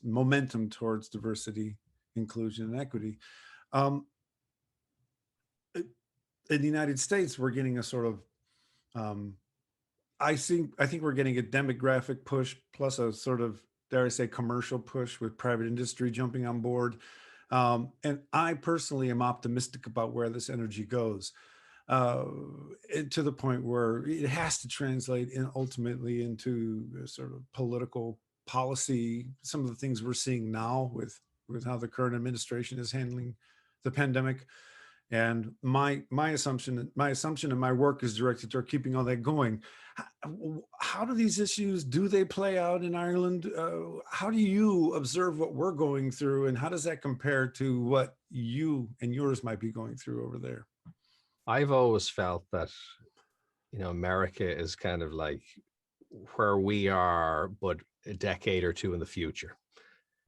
momentum towards diversity, inclusion, and equity. In the United States, we're getting a sort of I think we're getting a demographic push plus a sort of, dare I say, commercial push with private industry jumping on board. And I personally am optimistic about where this energy goes, to the point where it has to translate ultimately into sort of political policy. Some of the things we're seeing now with how the current administration is handling the pandemic. And my assumption and my work is directed toward keeping all that going. How do these issues, do they play out in Ireland? How do you observe what we're going through, and how does that compare to what you and yours might be going through over there? I've always felt that, America is kind of like where we are, but a decade or two in the future.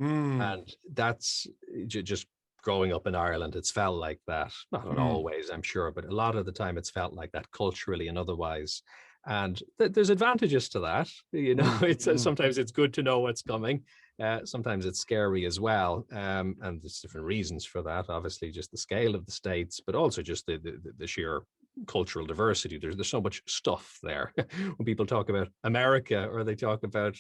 And that's just growing up in Ireland. It's felt like that. Not always, I'm sure, but a lot of the time it's felt like that culturally and otherwise. And there's advantages to that. It's sometimes it's good to know what's coming. Sometimes it's scary as well. And there's different reasons for that. Obviously, just the scale of the states, but also just the sheer cultural diversity. There's so much stuff there. When people talk about America, or they talk about,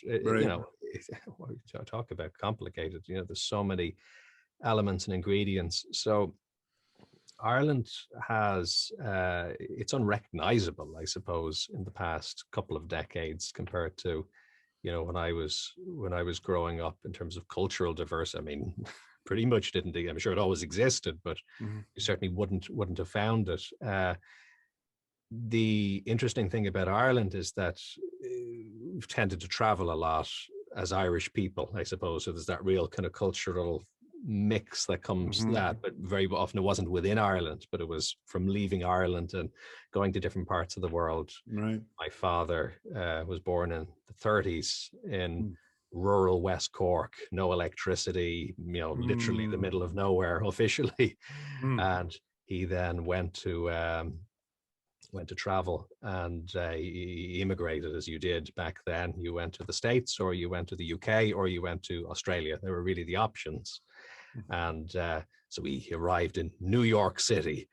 talk about complicated, there's so many elements and ingredients. So Ireland has, it's unrecognizable, I suppose, in the past couple of decades compared to, when I was growing up in terms of cultural diversity. I mean, pretty much didn't. I'm sure it always existed, but you certainly wouldn't have found it. The interesting thing about Ireland is that we've tended to travel a lot as Irish people, I suppose. So there's that real kind of cultural mix that comes that, but very often it wasn't within Ireland, but it was from leaving Ireland and going to different parts of the world. Right. My father was born in the 30s in rural West Cork, no electricity, literally the middle of nowhere officially. And he then went to went to travel, and you immigrated as you did back then. You went to the States, or you went to the UK, or you went to Australia. There were really the options. And so we arrived in New York City,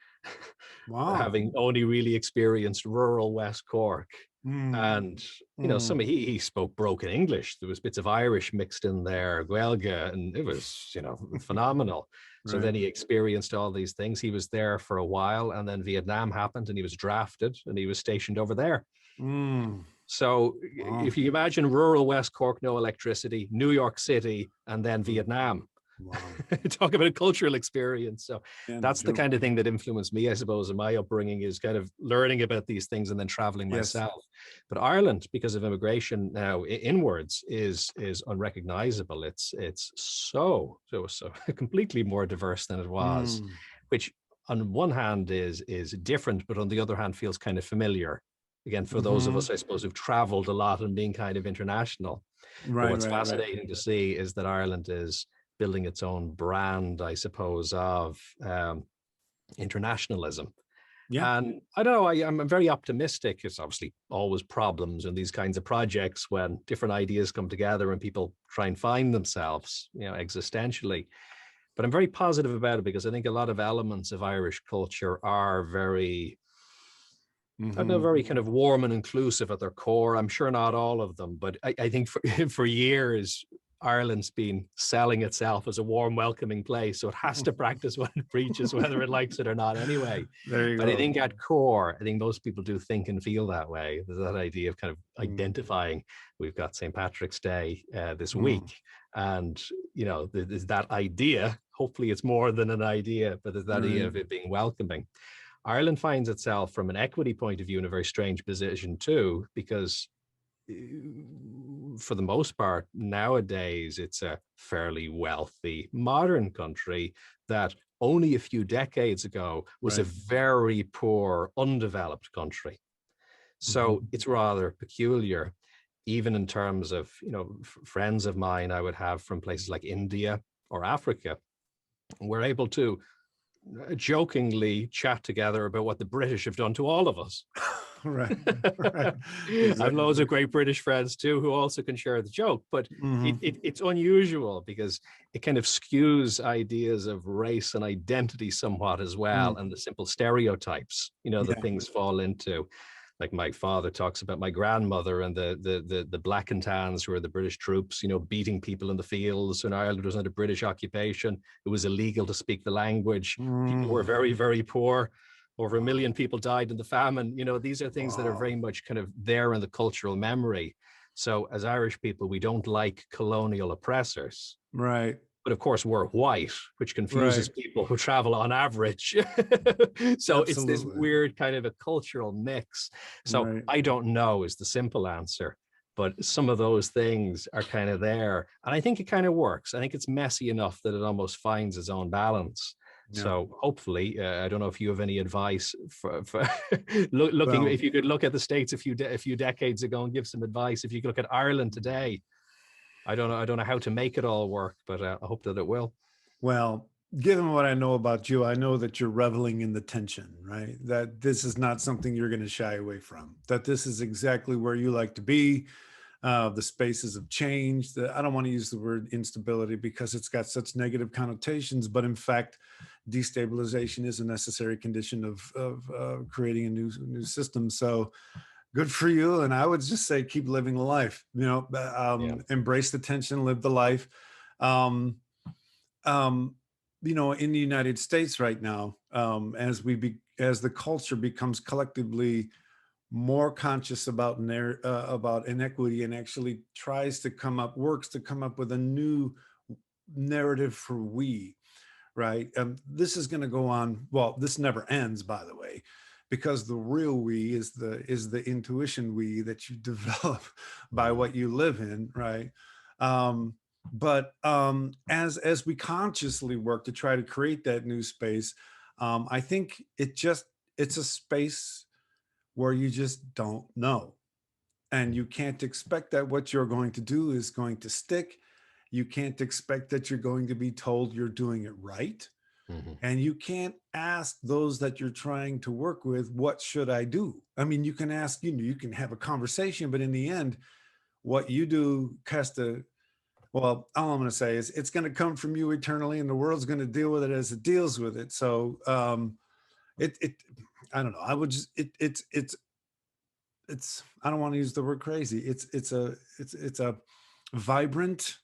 Wow. having only really experienced rural West Cork. Mm, And, you know, he spoke broken English. There was bits of Irish mixed in there, Guelga, and it was, you know, phenomenal. So right. then he experienced all these things. He was there for a while, and then Vietnam happened, and he was drafted, and he was stationed over there. Mm, So wow. if you imagine rural West Cork, no electricity, New York City, and then Mm, Vietnam, wow. talk about a cultural experience. So Yeah, no that's the joke. kind of thing that influenced me, I suppose, in my upbringing, is kind of learning about these things and then traveling Yes. myself. But Ireland, because of immigration now inwards, is unrecognizable. It's so completely more diverse than it was, Mm, which on one hand is different, but on the other hand feels kind of familiar. Again, for those of us, I suppose, who've traveled a lot and being kind of international. But right, what's right, right. fascinating to see is that Ireland is building its own brand, I suppose, of internationalism. Yeah. And I don't know, I'm very optimistic. It's obviously always problems in these kinds of projects when different ideas come together and people try and find themselves, you know, existentially. But I'm very positive about it because I think a lot of elements of Irish culture are very, I don't know, very kind of warm and inclusive at their core. I'm sure not all of them, but I think for, for years, Ireland's been selling itself as a warm, welcoming place. So it has to practice what it preaches, whether it likes it or not anyway. There you But I go. think at core, I think most people do think and feel that way. There's that idea of kind of Mm, identifying. We've got St. Patrick's Day this mm, week. And, you know, there's that idea. Hopefully it's more than an idea, but there's that idea right. of it being welcoming. Ireland finds itself from an equity point of view in a very strange position too, because for the most part, nowadays, it's a fairly wealthy, modern country that only a few decades ago was a Right. very poor, undeveloped country. So it's rather peculiar, even in terms of, you know, friends of mine I would have from places like India or Africa. We're able to jokingly chat together about what the British have done to all of us. Right. Right. I've loads Exactly. of great British friends too who also can share the joke, but it's unusual because it kind of skews ideas of race and identity somewhat as well, Mm, and the simple stereotypes, you know, that yeah. things fall into. Like my father talks about my grandmother and the black and tans who are the British troops, you know, beating people in the fields. When Ireland was under British occupation, it was illegal to speak the language. People were Mm, very, very poor. Over 1 million people died in the famine. You know, these are things that are wow. very much kind of there in the cultural memory. So as Irish people, we don't like colonial oppressors. Right. But of course, we're white, which confuses Right. people who travel on average. So it's this Absolutely. weird kind of a cultural mix. So Right. I don't know is the simple answer, but some of those things are kind of there. And I think it kind of works. I think it's messy enough that it almost finds its own balance. Yeah. So hopefully, I don't know if you have any advice for looking, Well, if you could look at the States a few decades ago and give some advice. If you could look at Ireland today, I don't know how to make it all work, but I hope that it will. well, given what I know about you, I know that you're reveling in the tension, right? That this is not something you're going to shy away from, that this is exactly where you like to be. The spaces of change. I don't want to use the word instability because it's got such negative connotations, but in fact, destabilization is a necessary condition of creating a new system. So good for you. And I would just say keep living the life. You know, Yeah. embrace the tension, live the life. Um, um, you know, in the United States right now, as the culture becomes collectively more conscious about inequity and actually works to come up with a new narrative for we, right? This is going to go on. Well, this never ends, by the way, because the real we is the intuition we that you develop by Mm. what you live in, right? But as we consciously work to try to create that new space, I think it's a space where you just don't know. And you can't expect that what you're going to do is going to stick. You can't expect that you're going to be told you're doing it right. Mhm. And you can't ask those that you're trying to work with, what should I do? I mean, you can ask, you can have a conversation, but in the end, what you do has to, well, all I'm going to say is it's going to come from you eternally, and the world's going to deal with it as it deals with it. So, it, I don't know. I would just, it's, I don't want to use the word crazy. It's a vibrant,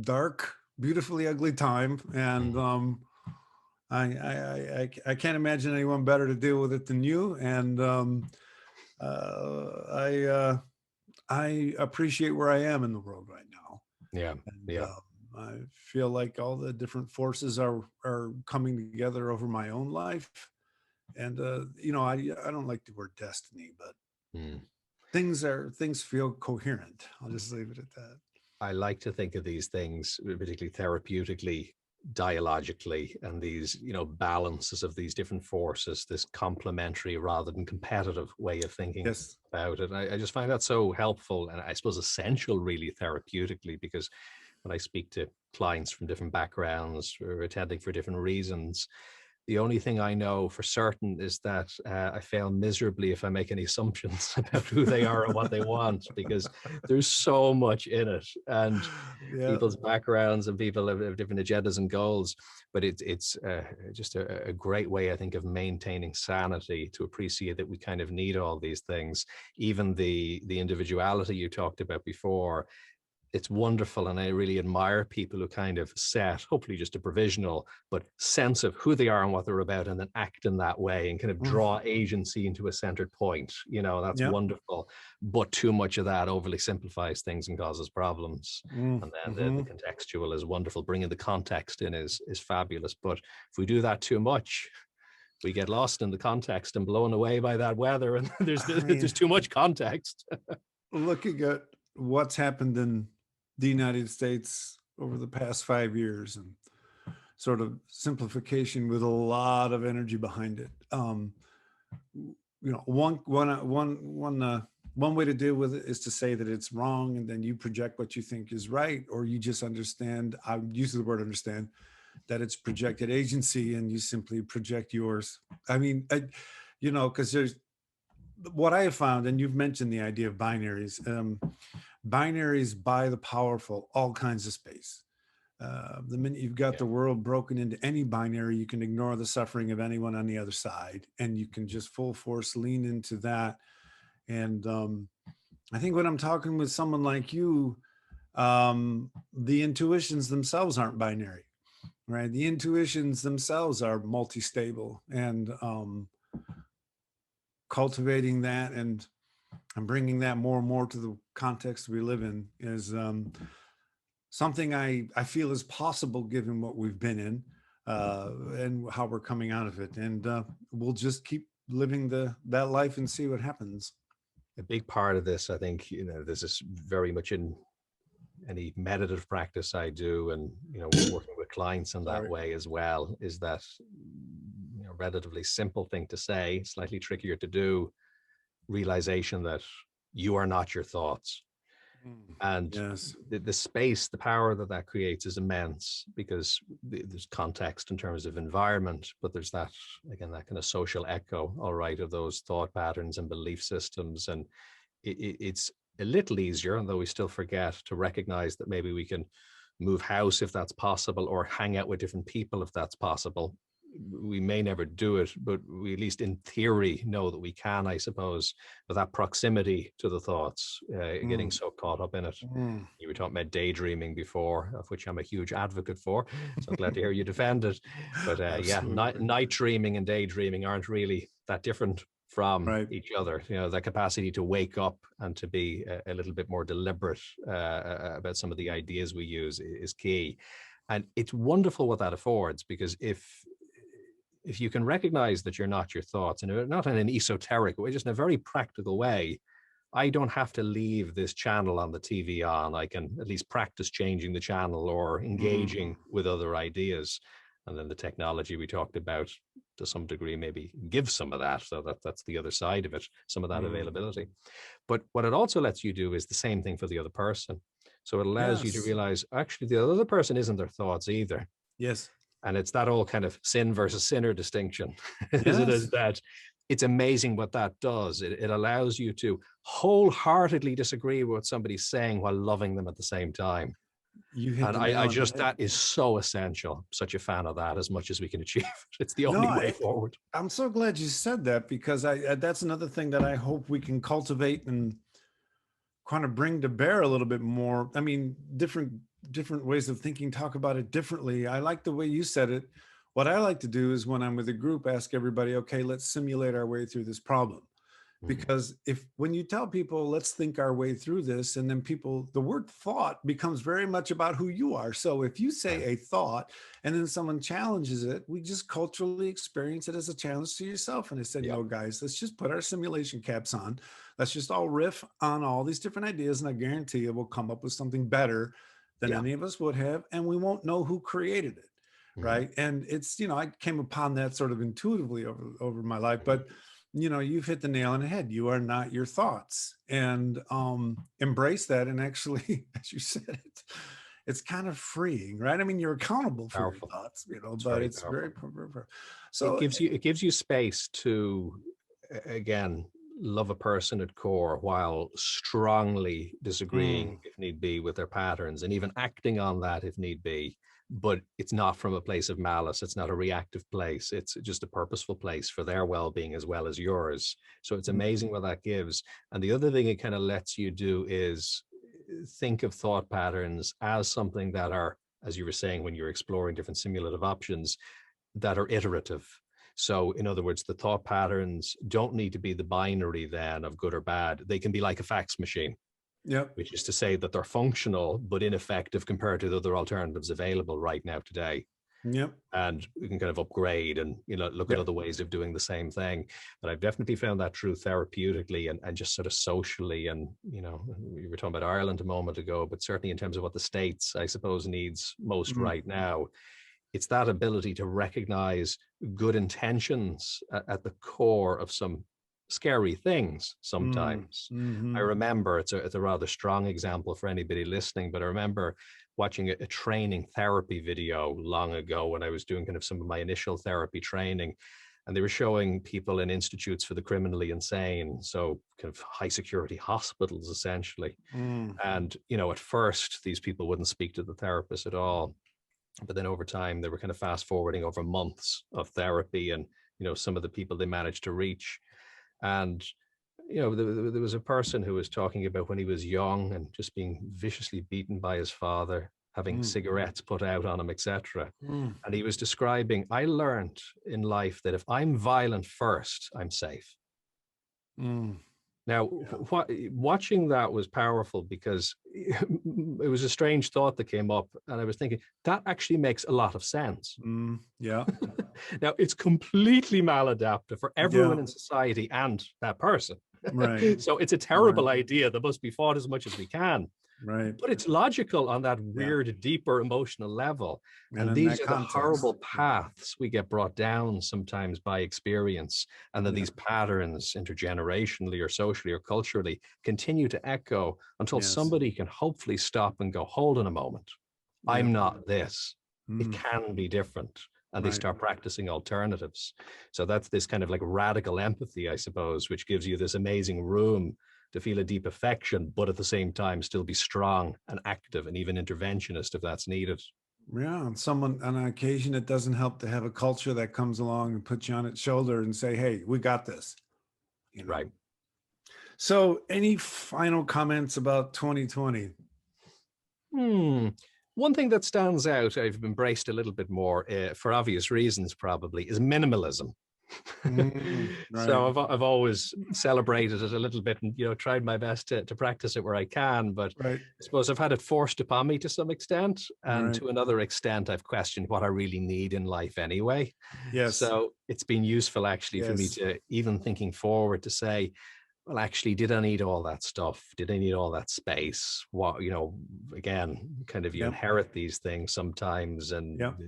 dark, beautifully ugly time. And, Mhm. I can't imagine anyone better to deal with it than you. And I I appreciate where I am in the world right now, Yeah. and Yeah. I feel like all the different forces are coming together over my own life. And I don't like the word destiny, but Mm. things feel coherent. I'll just leave it at that. I like to think of these things, particularly therapeutically, dialogically, and these, balances of these different forces, this complementary rather than competitive way of thinking Yes. about it. I just find that so helpful and I suppose essential, really, therapeutically, because when I speak to clients from different backgrounds who are attending for different reasons, the only thing I know for certain is that I fail miserably if I make any assumptions about who they are and what they want, because there's so much in it, and Yeah. people's backgrounds and people have different agendas and goals. But it's just a great way, I think, of maintaining sanity, to appreciate that we kind of need all these things, even the individuality you talked about before. It's wonderful, and I really admire people who kind of set, hopefully just a provisional but sense of who they are and what they're about, and then act in that way and kind of Mm. draw agency into a centered point. That's Yeah. wonderful, but too much of that overly simplifies things and causes problems. Mm. And then the Hmm. contextual is wonderful, bringing the context in is fabulous, but if we do that too much, we get lost in the context and blown away by that weather, and there's I mean, there's too much context. looking at what's happened in the United States over the past 5 years, and sort of simplification with a lot of energy behind it. One way to deal with it is to say that it's wrong, and then you project what you think is right, or you just understand. I use the word understand that it's projected agency, and you simply project yours. I mean, because there's what I have found, and you've mentioned the idea of binaries. Binaries buy the powerful all kinds of space. The minute you've got Yeah. the world broken into any binary, you can ignore the suffering of anyone on the other side, and you can just full force lean into that. And I think when I'm talking with someone like you, the intuitions themselves aren't binary, right? The intuitions themselves are multi-stable, and cultivating that and bringing that more and more to the context we live in is something I feel is possible given what we've been in, and how we're coming out of it. And we'll just keep living that life and see what happens. A big part of this, I think, this is very much in any meditative practice I do, and working with clients in that Sorry. way as well, is that relatively simple thing to say, slightly trickier to do, realization that you are not your thoughts. Mm. And Yes. the space, the power that creates is immense, because there's context in terms of environment, but there's that, again, that kind of social echo, all right, of those thought patterns and belief systems. And it's a little easier, though we still forget to recognize that maybe we can move house if that's possible, or hang out with different people if that's possible. We may never do it, but we at least in theory know that we can, I suppose, with that proximity to the thoughts, getting Mm. so caught up in it. Mm. You were talking about daydreaming before, of which I'm a huge advocate for. So I'm glad to hear you defend it. But yeah, Absolutely. night dreaming and daydreaming aren't really that different from Right. each other. The capacity to wake up and to be a little bit more deliberate about some of the ideas we use is key. And it's wonderful what that affords, because if you can recognize that you're not your thoughts, and not in an esoteric way, just in a very practical way, I don't have to leave this channel on the TV on. I can at least practice changing the channel or Mm. engaging with other ideas. And then the technology we talked about, to some degree, maybe gives some of that. So that's the other side of it, some of that Mm. availability. But what it also lets you do is the same thing for the other person. So it allows you to Yes. realize, actually, the other person isn't their thoughts either. Yes. And it's that old kind of sin versus sinner distinction, isn't Yes. it? That it's amazing what that does. It allows you to wholeheartedly disagree with what somebody's saying while loving them at the same time. You hit And the nail I on the just, head. that is so essential. Such a fan of that as much as we can achieve. It's the No, only way forward. I'm so glad you said that, because that's another thing that I hope we can cultivate and kind of bring to bear a little bit more. I mean, different ways of thinking, talk about it differently. I like the way you said it. What I like to do is, when I'm with a group, ask everybody, okay, let's simulate our way through this problem. Mhm. Because when you tell people, let's think our way through this, and then the word thought becomes very much about who you are. So if you say Yeah. a thought and then someone challenges it, we just culturally experience it as a challenge to yourself. And I said, Yeah. no, guys, let's just put our simulation caps on. Let's just all riff on all these different ideas. And I guarantee you we'll come up with something better than Yeah. any of us would have. And we won't know who created it. Mhm. Right. And it's, I came upon that sort of intuitively over my life. Mhm. But you've hit the nail on the head. You are not your thoughts, and embrace that. And actually, as you said, it's kind of freeing, right? I mean, you're accountable for your Powerful. thoughts, It's but very it's very, powerful. so. It gives you space to, again, love a person at core while strongly disagreeing, Mm, if need be, with their patterns, and even acting on that if need be. But it's not from a place of malice. It's not a reactive place. It's just a purposeful place for their well-being as well as yours. So it's mm, amazing what that gives. And the other thing it kind of lets you do is think of thought patterns as something that are, as you were saying when you're exploring different simulative options, that are iterative. So, in other words, the thought patterns don't need to be the binary then of good or bad. They can be like a fax machine, yep, which is to say that they're functional but ineffective compared to the other alternatives available right now today. yep, And we can kind of upgrade and look at yep. other ways of doing the same thing. But I've definitely found that true therapeutically and just sort of socially. And we were talking about Ireland a moment ago, but certainly in terms of what the States, I suppose, needs most Mm, right now, it's that ability to recognize good intentions at the core of some scary things mm, sometimes. I mhm, remember, it's a rather strong example for anybody listening, but I remember watching a training therapy video long ago when I was doing kind of some of my initial therapy training. And they were showing people in institutes for the criminally insane, so kind of high security hospitals essentially. mm, And at first these people wouldn't speak to the therapist at all, but then over time they were kind of fast forwarding over months of therapy, and some of the people they managed to reach. And there was a person who was talking about when he was young and just being viciously beaten by his father, having mm, cigarettes put out on him, etc. mm, And he was describing, I learned in life that if I'm violent first, I'm safe. mm. Now, Yeah. watching that was powerful because it was a strange thought that came up. And I was thinking, that actually makes a lot of sense. Yeah. Now, it's completely maladaptive for Yeah. everyone in society and that person. Right. So it's a Right. terrible idea that must be fought as much as we can. Right. But it's logical on that Yeah. weird, deeper emotional level. And And in these that are the context. horrible paths we get brought down sometimes by experience. And then Yeah. these patterns, intergenerationally or socially or culturally, continue to echo until Yes. somebody can hopefully stop and go, hold on a moment. Yeah. I'm not this. It Mm, can be different. And they right. start practicing alternatives. So that's this kind of like radical empathy, I suppose, which gives you this amazing room to feel a deep affection, but at the same time still be strong and active and even interventionist if that's needed. Yeah. And on occasion, it doesn't help to have a culture that comes along and puts you on its shoulder and say, hey, we got this, you know. Right. So any final comments about 2020? Hmm. One thing that stands out, I've embraced a little bit more for obvious reasons, probably, is minimalism. Right. So I've always celebrated it a little bit and tried my best to practice it where I can, but Right. I suppose I've had it forced upon me to some extent, and Right. to another extent I've questioned what I really need in life anyway. Yes. So it's been useful actually for me Yes. to, even thinking forward, to say, well, actually, did I need all that stuff? Did I need all that space? What, again, kind of you Yep. inherit these things sometimes, and Yep.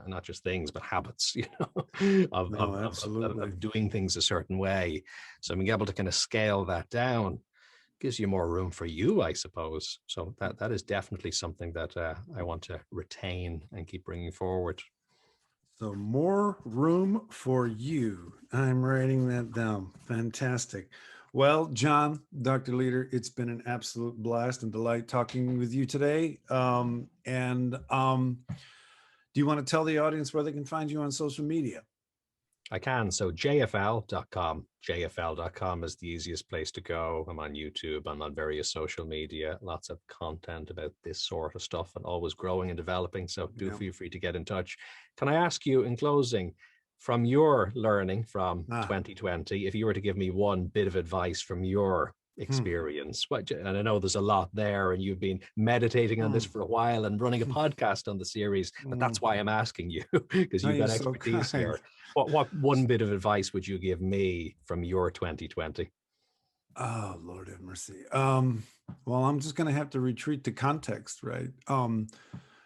not just things, but habits, of, No, of, of, of, absolutely. of doing things a certain way. So being able to kind of scale that down gives you more room for you, I suppose. So that is definitely something that I want to retain and keep bringing forward. So more room for you. I'm writing that down. Fantastic. Well, John, Dr. Leader, it's been an absolute blast and delight talking with you today. Do you want to tell the audience where they can find you on social media? I can. So jfl.com. jfl.com is the easiest place to go. I'm on YouTube. I'm on various social media. Lots of content about this sort of stuff and always growing and developing. So do feel free to get in touch. Can I ask you in closing, from your learning from 2020, if you were to give me one bit of advice from your experience, and I know there's a lot there and you've been meditating on this for a while and running a podcast on the series, but that's why I'm asking you, because you've got expertise here. What one bit of advice would you give me from your 2020? Oh, Lord have mercy. Well, I'm just going to have to retreat to context, right?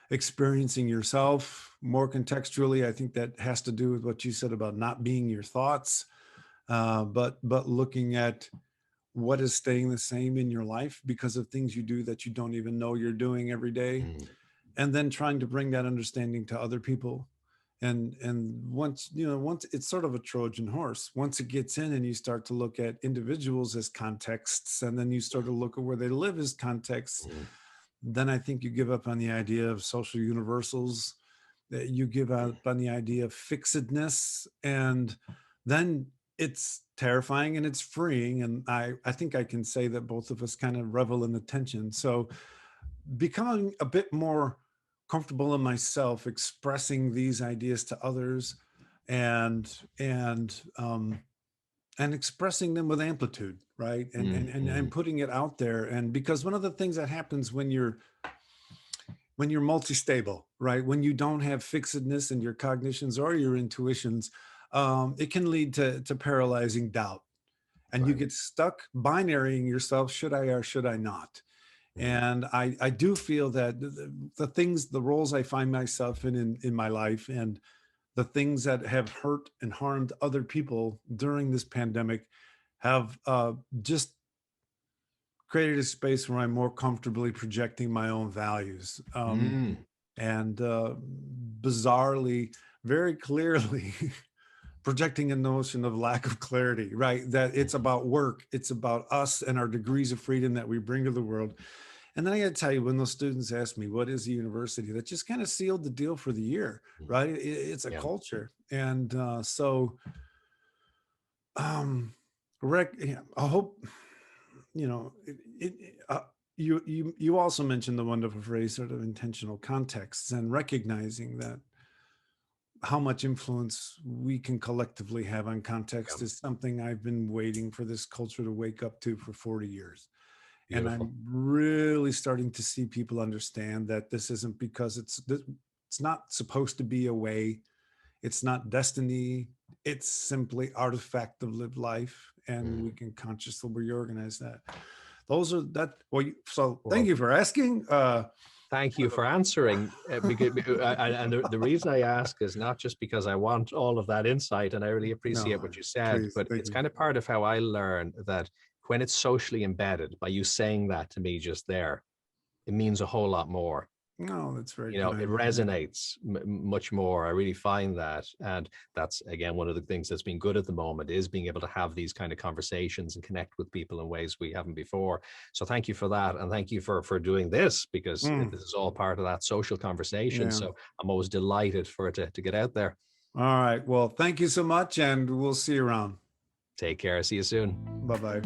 Experiencing yourself more contextually. I think that has to do with what you said about not being your thoughts, but looking at what is staying the same in your life because of things you do that you don't even know you're doing every day, and then trying to bring that understanding to other people. And once it's sort of a Trojan horse. Once it gets in and you start to look at individuals as contexts, and then you start to look at where they live as contexts, then I think you give up on the idea of social universals, that you give up on the idea of fixedness, and then it's terrifying and it's freeing. And I think I can say that both of us kind of revel in the tension. So becoming a bit more comfortable in myself, expressing these ideas to others, and expressing them with amplitude, right? And putting it out there. And because one of the things that happens when you're multi-stable, right? When you don't have fixedness in your cognitions or your intuitions, it can lead to paralyzing doubt. And you get stuck binarying yourself, should I or should I not? And I do feel that the roles I find myself in my life, and the things that have hurt and harmed other people during this pandemic have just created a space where I'm more comfortably projecting my own values. And bizarrely, very clearly, projecting a notion of lack of clarity, right? That it's about work, it's about us and our degrees of freedom that we bring to the world. And then I got to tell you, when those students asked me, what is a university? That just kind of sealed the deal for the year, right? It's a culture. And I hope, you also mentioned the wonderful phrase, sort of intentional contexts, and recognizing that how much influence we can collectively have on context is something I've been waiting for this culture to wake up to for 40 years. Beautiful. And I'm really starting to see people understand that this isn't because it's not supposed to be a way. It's not destiny. It's simply artifact of lived life, and we can consciously reorganize that. Those are that. So thank you for asking. Thank you for answering. Because, and the reason I ask is not just because I want all of that insight, and I really appreciate what you said, but it's kind of part of how I learned that when it's socially embedded, by you saying that to me just there, it means a whole lot more. No, that's very kind. It resonates much more. I really find that. And that's, again, one of the things that's been good at the moment is being able to have these kind of conversations and connect with people in ways we haven't before. So thank you for that. And thank you for doing this, because this is all part of that social conversation. So I'm always delighted for it to get out there. All right. Well, thank you so much, and we'll see you around. Take care. See you soon. Bye-bye.